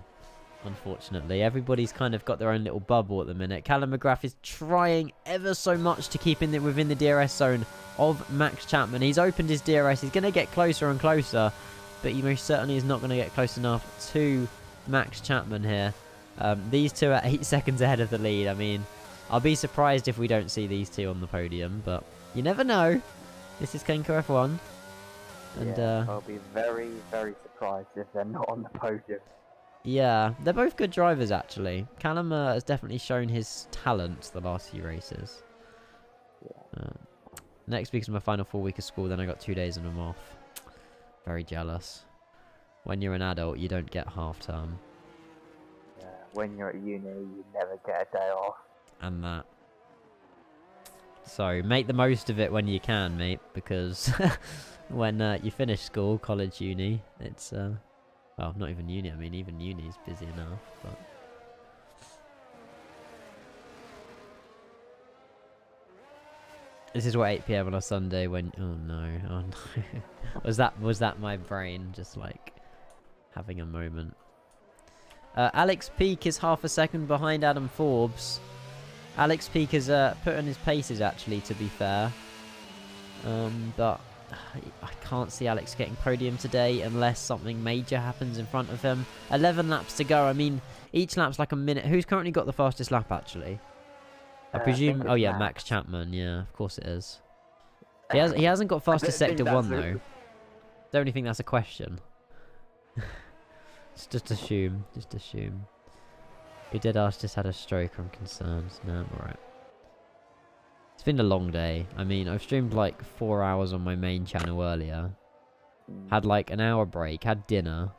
Unfortunately, everybody's kind of got their own little bubble at the minute. Callum McGrath is trying ever so much to keep within the DRS zone of Max Chapman. He's opened his DRS. He's going to get closer and closer, but he most certainly is not going to get close enough to Max Chapman here. These two are 8 seconds ahead of the lead. I mean, I'll be surprised if we don't see these two on the podium, but you never know. This is Kenco F1. And, yeah, I'll be very, very surprised if they're not on the podium. Yeah, they're both good drivers, actually. Callum has definitely shown his talent the last few races. Yeah. Next week's my final full week of school, then I got 2 days and I'm off. Very jealous. When you're an adult, you don't get half term. Yeah, when you're at uni, you never get a day off. And that. So, make the most of it when you can, mate, because when you finish school, college, uni, it's... well, not even uni. I mean, even uni's busy enough, but... This is what 8 PM on a Sunday when... Oh no. was that my brain just, like, having a moment? Alex Peake is half a second behind Adam Forbes. Alex Peake has put on his paces, actually, to be fair. But... I can't see Alex getting podium today unless something major happens in front of him. 11 laps to go. I mean, each lap's like a minute. Who's currently got the fastest lap, actually? I presume... Oh, yeah, Max Chapman. Yeah, of course it is. He hasn't got fastest sector 1, though. Don't even think that's a question. Just assume. Just assume. Who did ask just had a stroke. I'm concerned. No, I'm alright. It's been a long day. I mean, I've streamed like 4 hours on my main channel earlier. Had like an hour break. Had dinner.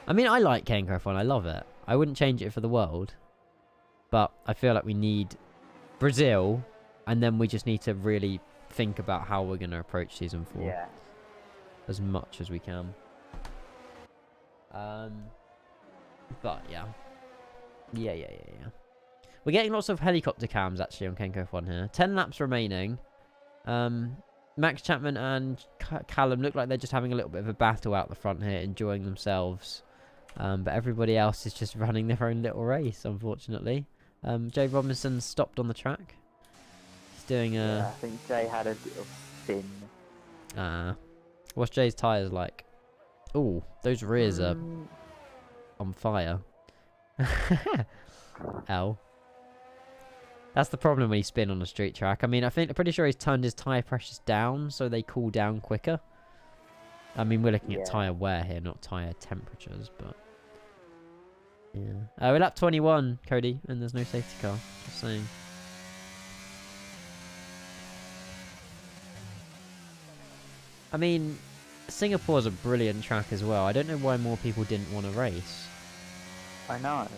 I mean, I like Kenco F1. I love it. I wouldn't change it for the world. But I feel like we need Brazil. And then we just need to really think about how we're going to approach Season 4. Yeah. As much as we can. But yeah. Yeah. We're getting lots of helicopter cams, actually, on Kenco F1 here. 10 laps remaining. Max Chapman and Callum look like they're just having a little bit of a battle out the front here, enjoying themselves. But everybody else is just running their own little race, unfortunately. Jay Robinson stopped on the track. He's doing a... Yeah, I think Jay had a little spin. What's Jay's tyres like? Ooh, those rears are on fire. L. That's the problem when you spin on a street track. I mean, I'm pretty sure he's turned his tyre pressures down so they cool down quicker. I mean, we're looking at tyre wear here, not tyre temperatures, but... Yeah. We're lap 21, Cody, and there's no safety car. Just saying. I mean, Singapore's a brilliant track as well. I don't know why more people didn't want to race. I know.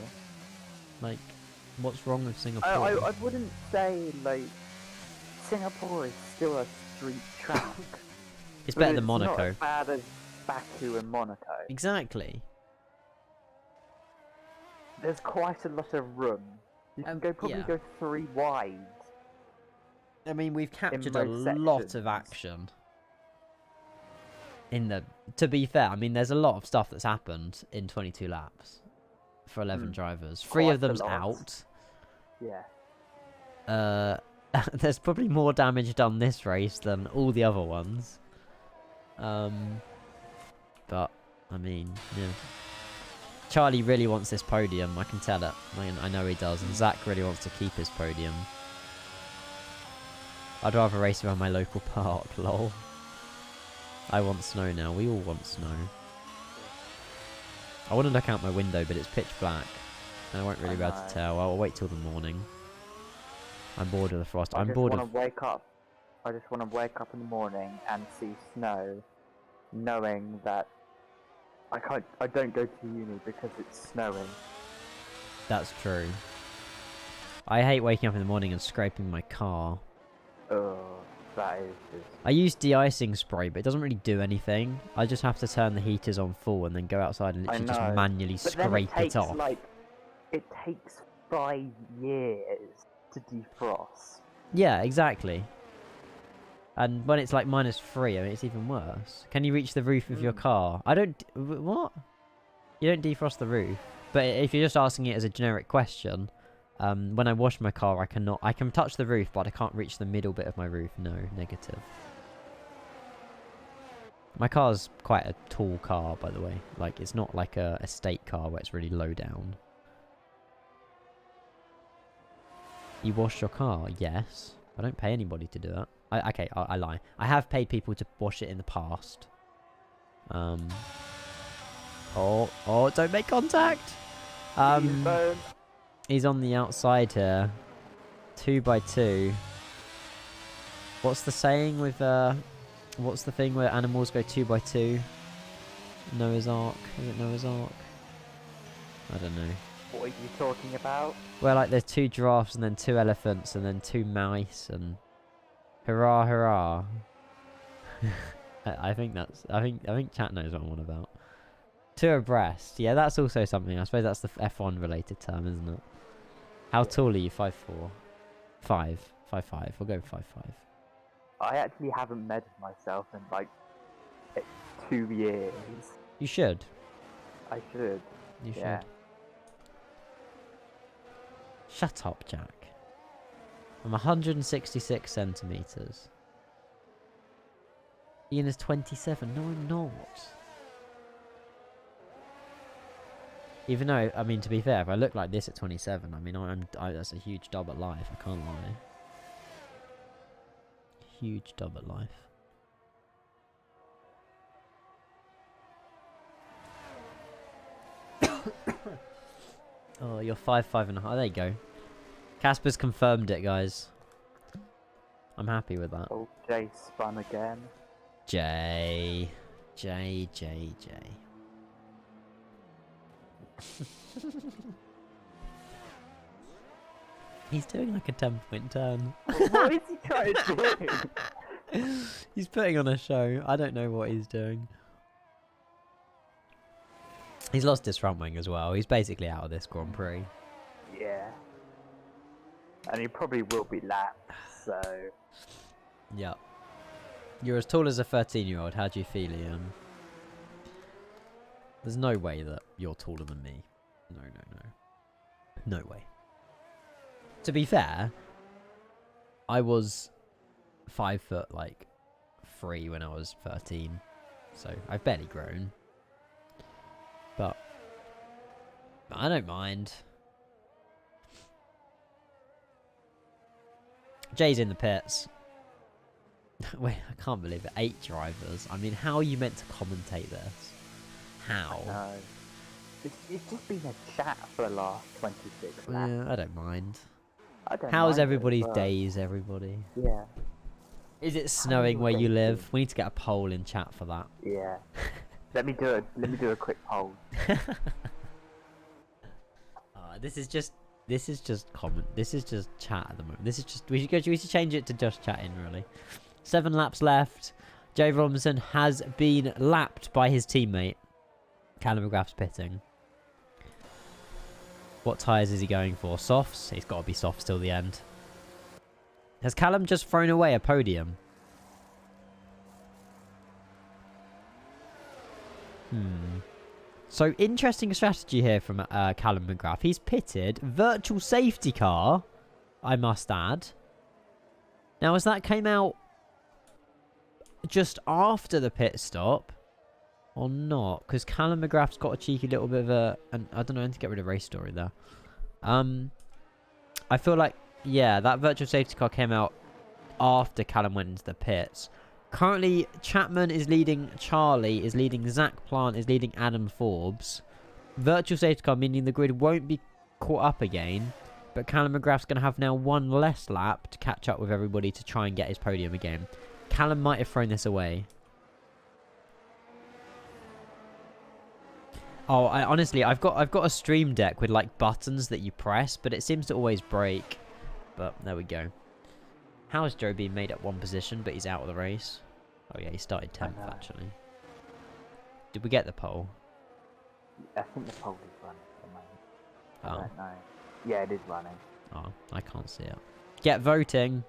Like, what's wrong with Singapore? I wouldn't say, like, Singapore is still a street track. It's better than Monaco. It's not as bad as Baku and Monaco. Exactly. There's quite a lot of room. You can probably go 3 wide. I mean, we've captured a lot of action. To be fair, I mean, there's a lot of stuff that's happened in 22 laps for 11 drivers. 3 of them's out. Yeah. There's probably more damage done this race than all the other ones. But I mean, yeah. Charlie really wants this podium. I can tell it. I know he does. And Zach really wants to keep his podium. I'd rather race around my local park. Lol. I want snow now. We all want snow. I want to look out my window, but it's pitch black. And I won't really be able to tell. I'll wait till the morning. I'm bored of the frost. I'm bored of... I just want to wake up in the morning and see snow, knowing that I don't go to uni because it's snowing. That's true. I hate waking up in the morning and scraping my car. Oh, that is just... I use de-icing spray, but it doesn't really do anything. I just have to turn the heaters on full and then go outside and literally just manually scrape it off. It takes 5 years to defrost. Yeah, exactly. And when it's like -3, I mean, it's even worse. Can you reach the roof of your car? I don't... What? You don't defrost the roof. But if you're just asking it as a generic question, when I wash my car, I cannot... I can touch the roof, but I can't reach the middle bit of my roof. No, negative. My car's quite a tall car, by the way. Like, it's not like a estate car where it's really low down. You wash your car? Yes. I don't pay anybody to do it. I lie. I have paid people to wash it in the past. Oh, don't make contact! He's on the outside here. 2x2. What's the saying with, what's the thing where animals go 2x2? Noah's Ark? Is it Noah's Ark? I don't know. What are you talking about? Well, like there's 2 giraffes and then 2 elephants and then 2 mice and hurrah, hurrah. I think chat knows what I'm on about. 2 abreast. Yeah, that's also something. I suppose that's the F1 related term, isn't it? How tall are you? 5'4"? 5'5". We'll go 5'5". I actually haven't measured myself in like 2 years. You should. I should. You should. Shut up, Jack. I'm 166 centimetres. Ian is 27. No, I'm not. Even though, I mean, to be fair, if I look like this at 27, I mean, that's a huge dub at life. I can't lie. Huge dub at life. Oh, you're 5'5.5". There you go. Casper's confirmed it, guys. I'm happy with that. Oh, Jay spun again. J. He's doing like a 10-point turn. What is he trying to do? He's putting on a show. I don't know what he's doing. He's lost his front wing as well. He's basically out of this Grand Prix. Yeah. And he probably will be lapped, so... Yeah. You're as tall as a 13-year-old. How do you feel, Ian? There's no way that you're taller than me. No. No way. To be fair, I was 5'3" when I was 13. So, I've barely grown. But I don't mind. Jay's in the pits. Wait, I can't believe it. 8 drivers. I mean, how are you meant to commentate this? How? No. It's just been a chat for the last 26 laps. Yeah, I don't mind. I don't How's mind it, everybody's but- days, everybody? Yeah, Is it snowing your where you days live? been? We need to get a poll in chat for that. yeah. Let me do a quick poll. This is just comment. This is just chat at the moment. This is just we should change it to just chatting really. 7 laps left. Jay Robinson has been lapped by his teammate. Callum McGrath's pitting. What tyres is he going for? Softs? He's got to be softs till the end. Has Callum just thrown away a podium? So, interesting strategy here from Callum McGrath. He's pitted. Virtual safety car, I must add. Now, as that came out just after the pit stop, or not? Because Callum McGrath's got a cheeky little bit of a... I don't know, I need to get rid of race story there. I feel like, yeah, that virtual safety car came out after Callum went into the pits. Currently, Chapman is leading Charlie, is leading Zach Plant, is leading Adam Forbes. Virtual safety car, meaning the grid won't be caught up again. But Callum McGrath's going to have now one less lap to catch up with everybody to try and get his podium again. Callum might have thrown this away. Oh, honestly, I've got a stream deck with like buttons that you press, but it seems to always break. But there we go. How has Joe been made at one position, but he's out of the race? Oh yeah, he started 10th actually. Did we get the pole? I think the poll is running at the moment. Oh. I don't know. Yeah, it is running. Oh, I can't see it. Get voting.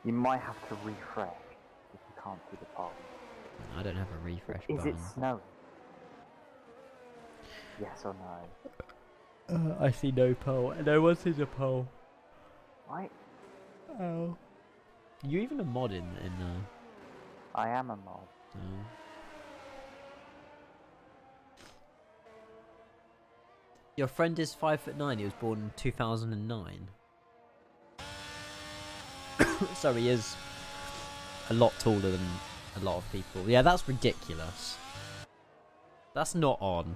You might have to refresh if you can't see the poll. I don't have a refresh Is button. it snowing? Yes or no? I see no poll. No one sees a poll. Right? Oh. You even a mod in I am a mod. Your friend is 5'9". He was born in 2009. So he is a lot taller than a lot of people. Yeah, that's ridiculous. That's not on.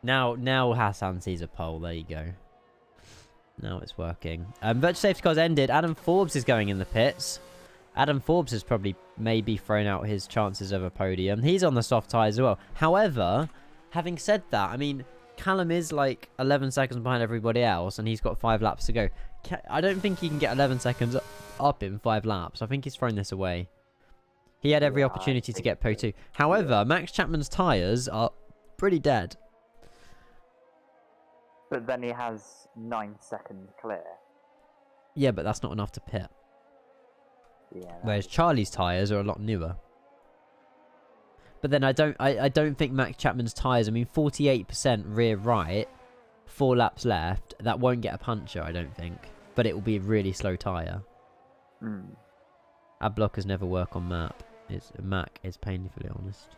Now Hassan sees a pole. There you go. Now it's working. Virtual safety car's ended. Adam Forbes is going in the pits. Adam Forbes has probably maybe thrown out his chances of a podium. He's on the soft tyres as well. However, having said that, I mean, Callum is like 11 seconds behind everybody else, and he's got 5 laps to go. I don't think he can get 11 seconds up in 5 laps. I think he's thrown this away. He had every opportunity to get P2. However, Max Chapman's tyres are pretty dead. But then he has 9 seconds clear. Yeah, but that's not enough to pit. Yeah. Whereas Charlie's tyres are a lot newer. But then I don't think Max Chapman's tyres, I mean 48% rear right, 4 laps left, that won't get a puncture, I don't think. But it will be a really slow tyre. Ad blockers never work on Mac is painfully honest.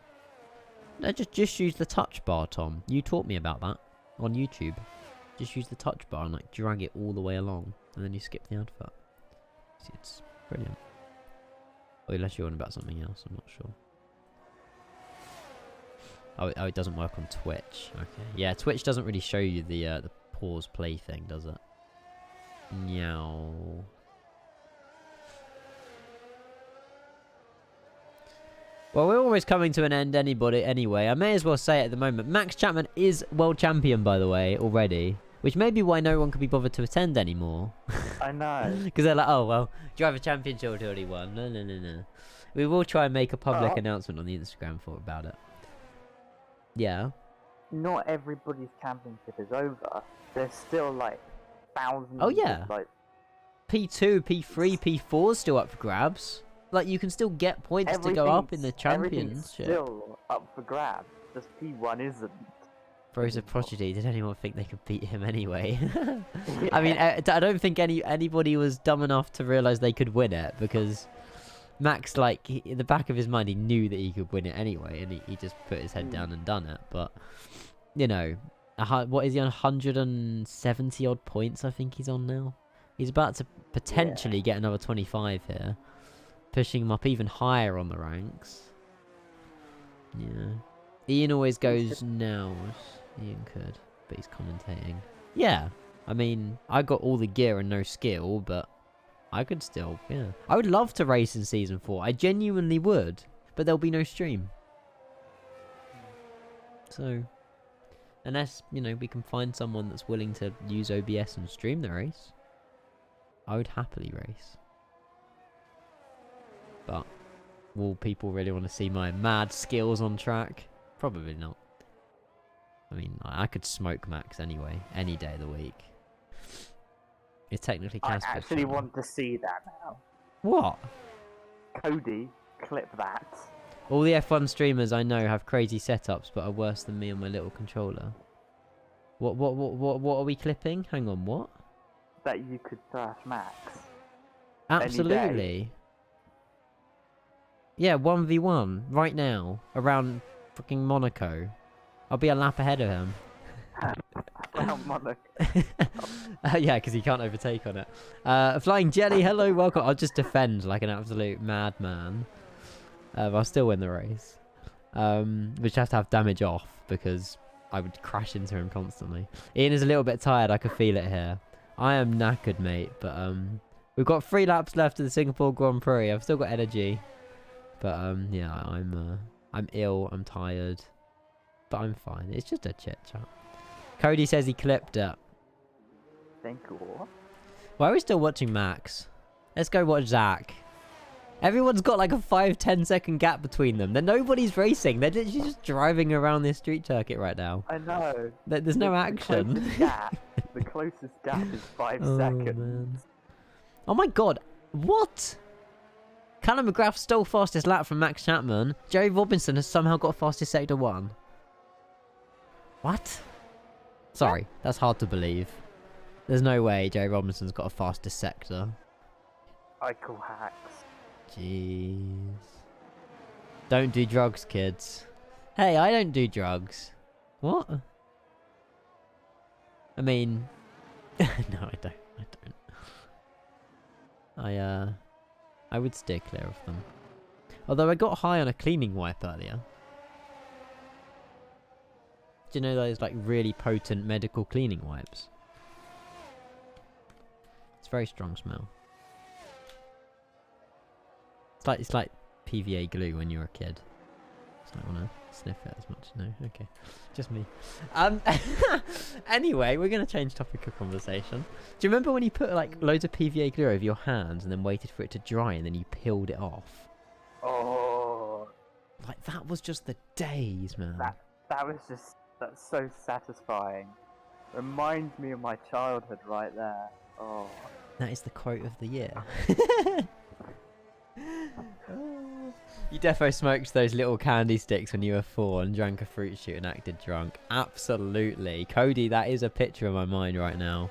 No, just use the touch bar, Tom. You taught me about that on YouTube. Just use the touch bar and like drag it all the way along, and then you skip the advert. It's brilliant. Or unless you're on about something else, I'm not sure. Oh, it doesn't work on Twitch. Okay, yeah, Twitch doesn't really show you the pause play thing, does it? Meow. Well, we're almost coming to an end anyway. I may as well say it at the moment. Max Chapman is world champion, by the way, already. Which may be why no one could be bothered to attend anymore. I know. Because they're like, oh, well, driver championship already won. No. We will try and make a public announcement on the Instagram about it. Yeah. Not everybody's championship is over. There's still like thousands. Oh, yeah. Of, like P2, P3, P4 is still up for grabs. Like, you can still get points to go up in the championship. Still up for grabs. Just P1 isn't. Bros of Prodigy, did anyone think they could beat him anyway? Yeah. I mean, I don't think anybody was dumb enough to realise they could win it, because Max, like, in the back of his mind, he knew that he could win it anyway, and he just put his head down and done it. But, you know, what is he on? 170 odd points, I think he's on now. He's about to potentially get another 25 here, pushing him up even higher on the ranks. Yeah. Ian always goes nows. Ian could, but he's commentating. Yeah, I mean, I got all the gear and no skill, but I could still, yeah. I would love to race in Season 4. I genuinely would, but there'll be no stream. So, unless, you know, we can find someone that's willing to use OBS and stream the race, I would happily race. But will people really want to see my mad skills on track? Probably not. I mean, I could smoke Max anyway, any day of the week. It's technically Casper's I actually channel. want to see that now. What? Cody, clip that. All the F1 streamers I know have crazy setups, but are worse than me on my little controller. What are we clipping? Hang on, what? That you could thrash Max. Absolutely. Yeah, 1v1 right now around fucking Monaco. I'll be a lap ahead of him. Around Monaco. Yeah, because he can't overtake on it. Flying Jelly, hello, welcome. I'll just defend like an absolute madman. I'll still win the race. Which have to have damage off because I would crash into him constantly. Ian is a little bit tired. I can feel it here. I am knackered, mate. But we've got 3 laps left of the Singapore Grand Prix. I've still got energy. But yeah, I'm ill. I'm tired. But I'm fine. It's just a chit chat. Cody says he clipped it. Thank you. Why are we still watching Max? Let's go watch Zach. Everyone's got like a 5-10 second gap between them. Then nobody's racing. They're literally just driving around this street circuit right now. I know. There's no action. The closest gap is 5 Oh, seconds. man. Oh my god. What? Callum McGrath stole fastest lap from Max Chapman. Jerry Robinson has somehow got fastest sector 1. What? Sorry, that's hard to believe. There's no way Jerry Robinson's got a fastest sector. I call hacks. Jeez. Don't do drugs, kids. Hey, I don't do drugs. What? I mean... no, I don't. I would steer clear of them. Although I got high on a cleaning wipe earlier. Do you know those like really potent medical cleaning wipes? It's a very strong smell. It's like PVA glue when you're a kid. So I want to sniff it as much. No, okay, just me. Anyway, we're gonna change topic of conversation. Do you remember when you put like loads of PVA glue over your hands and then waited for it to dry and then you peeled it off? Oh, like that was just the days, man. That's so satisfying. Reminds me of my childhood right there. Oh. That is the quote of the year. You defo smoked those little candy sticks when you were 4 and drank a fruit shoot and acted drunk. Absolutely. Cody, that is a picture in my mind right now.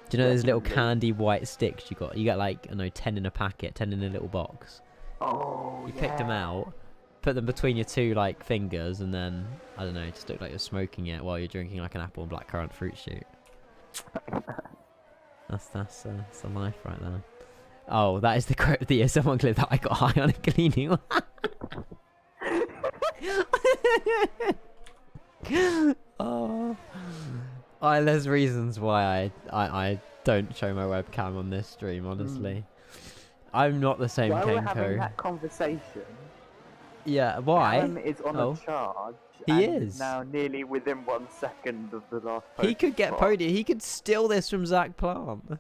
Do you know those little candy white sticks you got? You get like, I know, 10 in a packet, 10 in a little box. Oh, You picked them out, put them between your 2 like fingers, and then, I don't know, just look like you're smoking it while you're drinking like an apple and blackcurrant fruit shoot. That's a life right there. Oh, that is the quote of the year. Someone clipped that I got high on a cleaning. Oh, there's reasons why I don't show my webcam on this stream. Honestly, I'm not the same While we're Kenco. having that conversation, Yeah, why? Callum is on a charge. He and is. now nearly within 1 second of the last. He could get spot. podium. He could steal this from Zach Plant.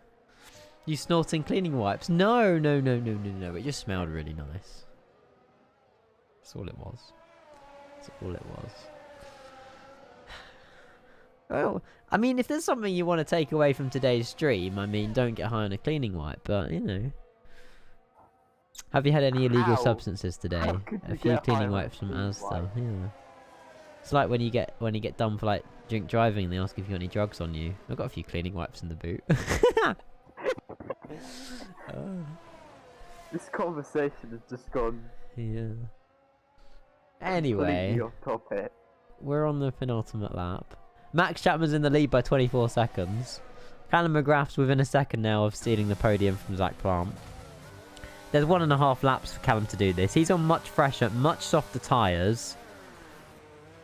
You snorting cleaning wipes? No. It just smelled really nice. That's all it was. Well, I mean, if there's something you want to take away from today's stream, I mean, don't get high on a cleaning wipe, but, you know. Have you had any illegal substances today? A few cleaning wipes from Asda, yeah. It's like when you get done for, like, drink driving, they ask if you got any drugs on you. I've got a few cleaning wipes in the boot. This conversation has just gone. Yeah. Anyway, completely off topic. We're on the penultimate lap. Max Chapman's in the lead by 24 seconds. Callum McGrath's within a second now of stealing the podium from Zach Plant. There's 1.5 laps for Callum to do this. He's on much fresher, much softer tyres.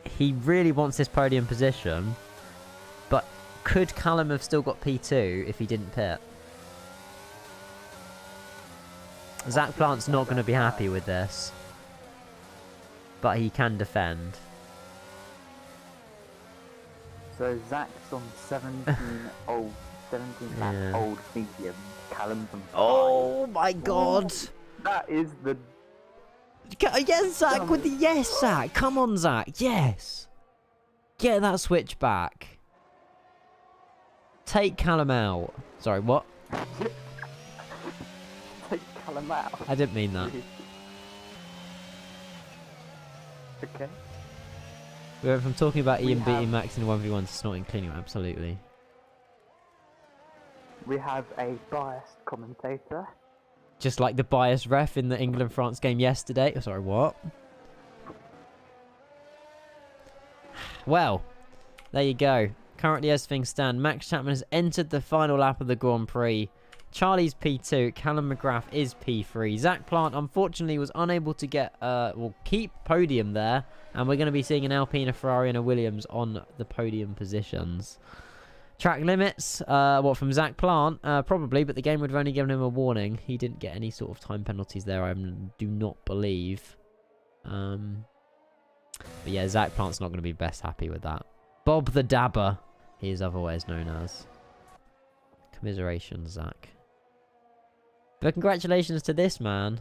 he really wants this podium position. But could Callum have still got P2 if he didn't pit? Zach Plant's not going to be happy with this. But he can defend. So Zach's on 17 old, 17 lap old medium. Callum's on 5. Oh my god! That is the... Yes, Zach with the yes, Zach. Come on, Zach. Yes. Get that switch back. Take Callum out. Sorry, what? Take Callum out. I didn't mean that. Okay. We went from talking about Ian beating Max in 1v1 to snorting cleaning. Absolutely. We have a biased commentator. Just like the biased ref in the England-France game yesterday. Oh, sorry, what? Well, there you go. Currently, as things stand, Max Chapman has entered the final lap of the Grand Prix. Charlie's P2, Callum McGrath is P3. Zach Plant, unfortunately, was unable to get, keep podium there. And we're going to be seeing an Alpine, a Ferrari, and a Williams on the podium positions. Track limits, from Zach Plant? Probably, but the game would have only given him a warning. He didn't get any sort of time penalties there, I do not believe. But yeah, Zach Plant's not going to be best happy with that. Bob the Dabber, he is otherwise known as. Commiserations, Zach. But congratulations to this man.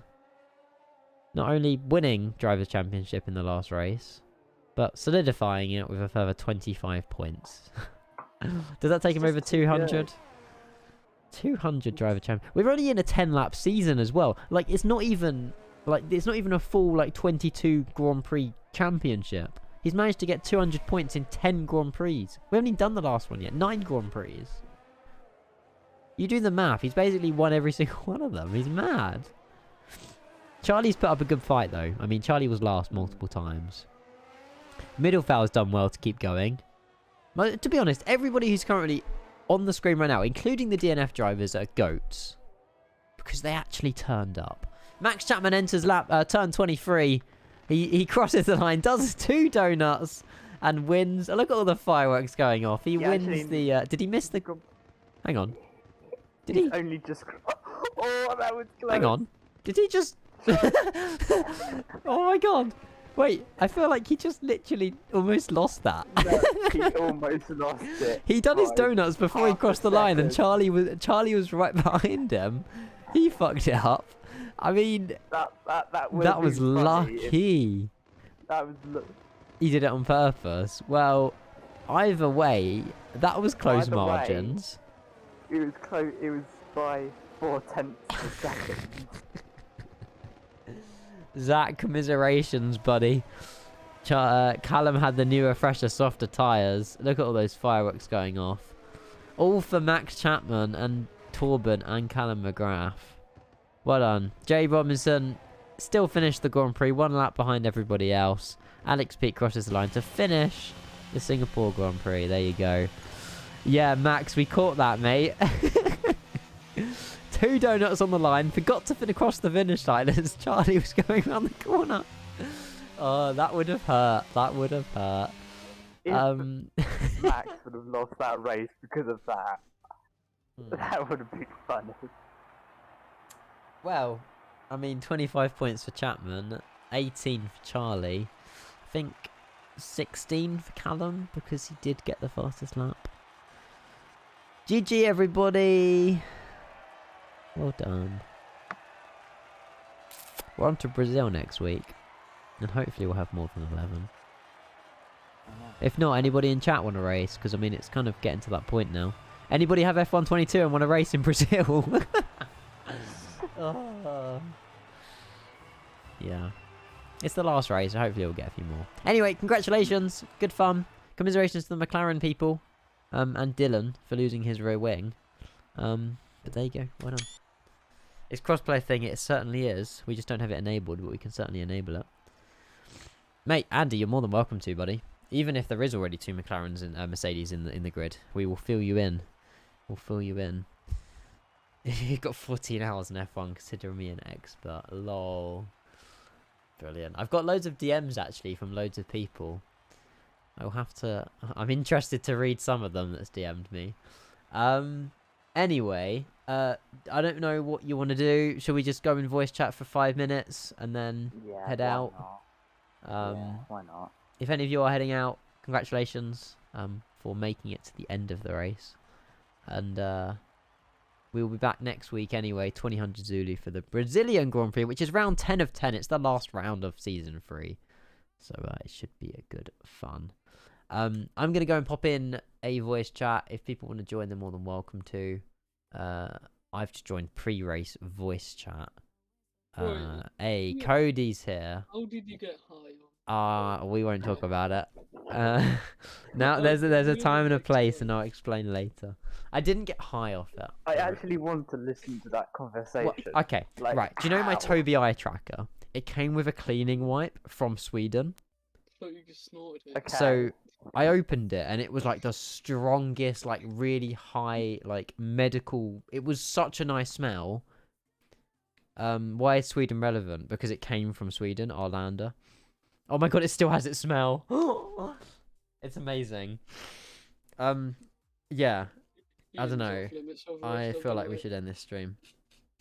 Not only winning Drivers' Championship in the last race, but solidifying it with a further 25 points. Does that take him over 200? 200 driver champion. We're only in a 10-lap season as well. Like it's not even a full 22 Grand Prix championship. He's managed to get 200 points in 10 Grand Prix. We haven't even done the last one yet. 9 Grand Prix. You do the math. He's basically won every single one of them. He's mad. Charlie's put up a good fight though. I mean, Charlie was last multiple times. Middelfeld's done well to keep going. To be honest, everybody who's currently on the screen right now, including the DNF drivers, are goats. Because they actually turned up. Max Chapman enters turn 23. He crosses the line, does 2 donuts, and wins. Oh, look at all the fireworks going off. He wins the... did he miss the... Hang on. Did he... only just... Oh, that was close. Hang on. Did he just... Oh my god. Wait, I feel like he just literally almost lost that. No, he almost lost it. He done his donuts before he crossed the line, and Charlie was right behind him. He fucked it up. I mean, that was lucky. He did it on purpose. Well, either way, that was close margins. It was close. It was by 0.4 of a second. Zach, commiserations, buddy. Callum had the newer, fresher, softer tyres. Look at all those fireworks going off. All for Max Chapman and Torben and Callum McGrath. Well done. Jay Robinson still finished the Grand Prix, 1 lap behind everybody else. Alex Peake crosses the line to finish the Singapore Grand Prix. There you go. Yeah, Max, we caught that, mate. 2 donuts on the line, forgot to across the finish line as Charlie was going around the corner. Oh, that would have hurt. That would have hurt. Max would have lost that race because of that. That would have been funny. Well, I mean, 25 points for Chapman, 18 for Charlie. I think 16 for Callum because he did get the fastest lap. GG, everybody. Well done. We're on to Brazil next week. And hopefully we'll have more than 11. If not, anybody in chat want to race? Because, I mean, it's kind of getting to that point now. Anybody have F122 and want to race in Brazil? Oh. Yeah. It's the last race, so hopefully we'll get a few more. Anyway, congratulations. Good fun. Commiserations to the McLaren people. And Dylan for losing his rear wing. But there you go. Well done. It's crossplay thing. It certainly is. We just don't have it enabled, but we can certainly enable it. Mate, Andy, you're more than welcome to, buddy. Even if there is already 2 McLarens and Mercedes in the grid, we will fill you in. We'll fill you in. You've got 14 hours in F1. Consider me an expert. Lol. Brilliant. I've got loads of DMs actually from loads of people I'll have to. I'm interested to read some of them that's DM'd me. Anyway, I don't know what you want to do. Shall we just go in voice chat for 5 minutes and then Yeah, head why out? not? Yeah, why not? If any of you are heading out, congratulations for making it to the end of the race. And we'll be back next week anyway, 2000 Zulu for the Brazilian Grand Prix, which is round 10 of 10. It's the last round of season 3. So it should be a good fun. I'm going to go and pop in a voice chat. If people want to join, they're more than welcome to. I've just joined pre-race voice chat. Hey, Yeah. Cody's here. How did you get high? We won't talk about it. Now there's a time and a place, and I'll explain later. I didn't get high off it. I actually want to listen to that conversation. Okay, Like, right. Do you know my how? Tobii eye tracker? It came with a cleaning wipe from Sweden. I thought you just snorted it. Okay. So I opened it, and it was like the strongest, like really high, like medical. It was such a nice smell. Why is Sweden relevant? Because it came from Sweden, Arlanda. Oh my god, it still has its smell. It's amazing. Yeah. I don't know. I feel like we should end this stream.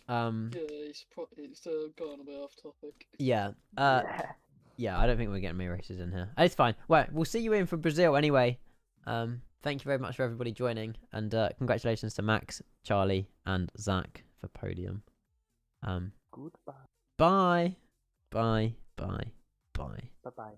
Yeah, it's gone a bit off topic. Yeah. Yeah. Yeah, I don't think we're getting many races in here. It's fine. Well, we'll see you in for Brazil anyway. Thank you very much for everybody joining, and congratulations to Max, Charlie, and Zach for podium. Goodbye. Bye. Bye. Bye. Bye. Bye-bye.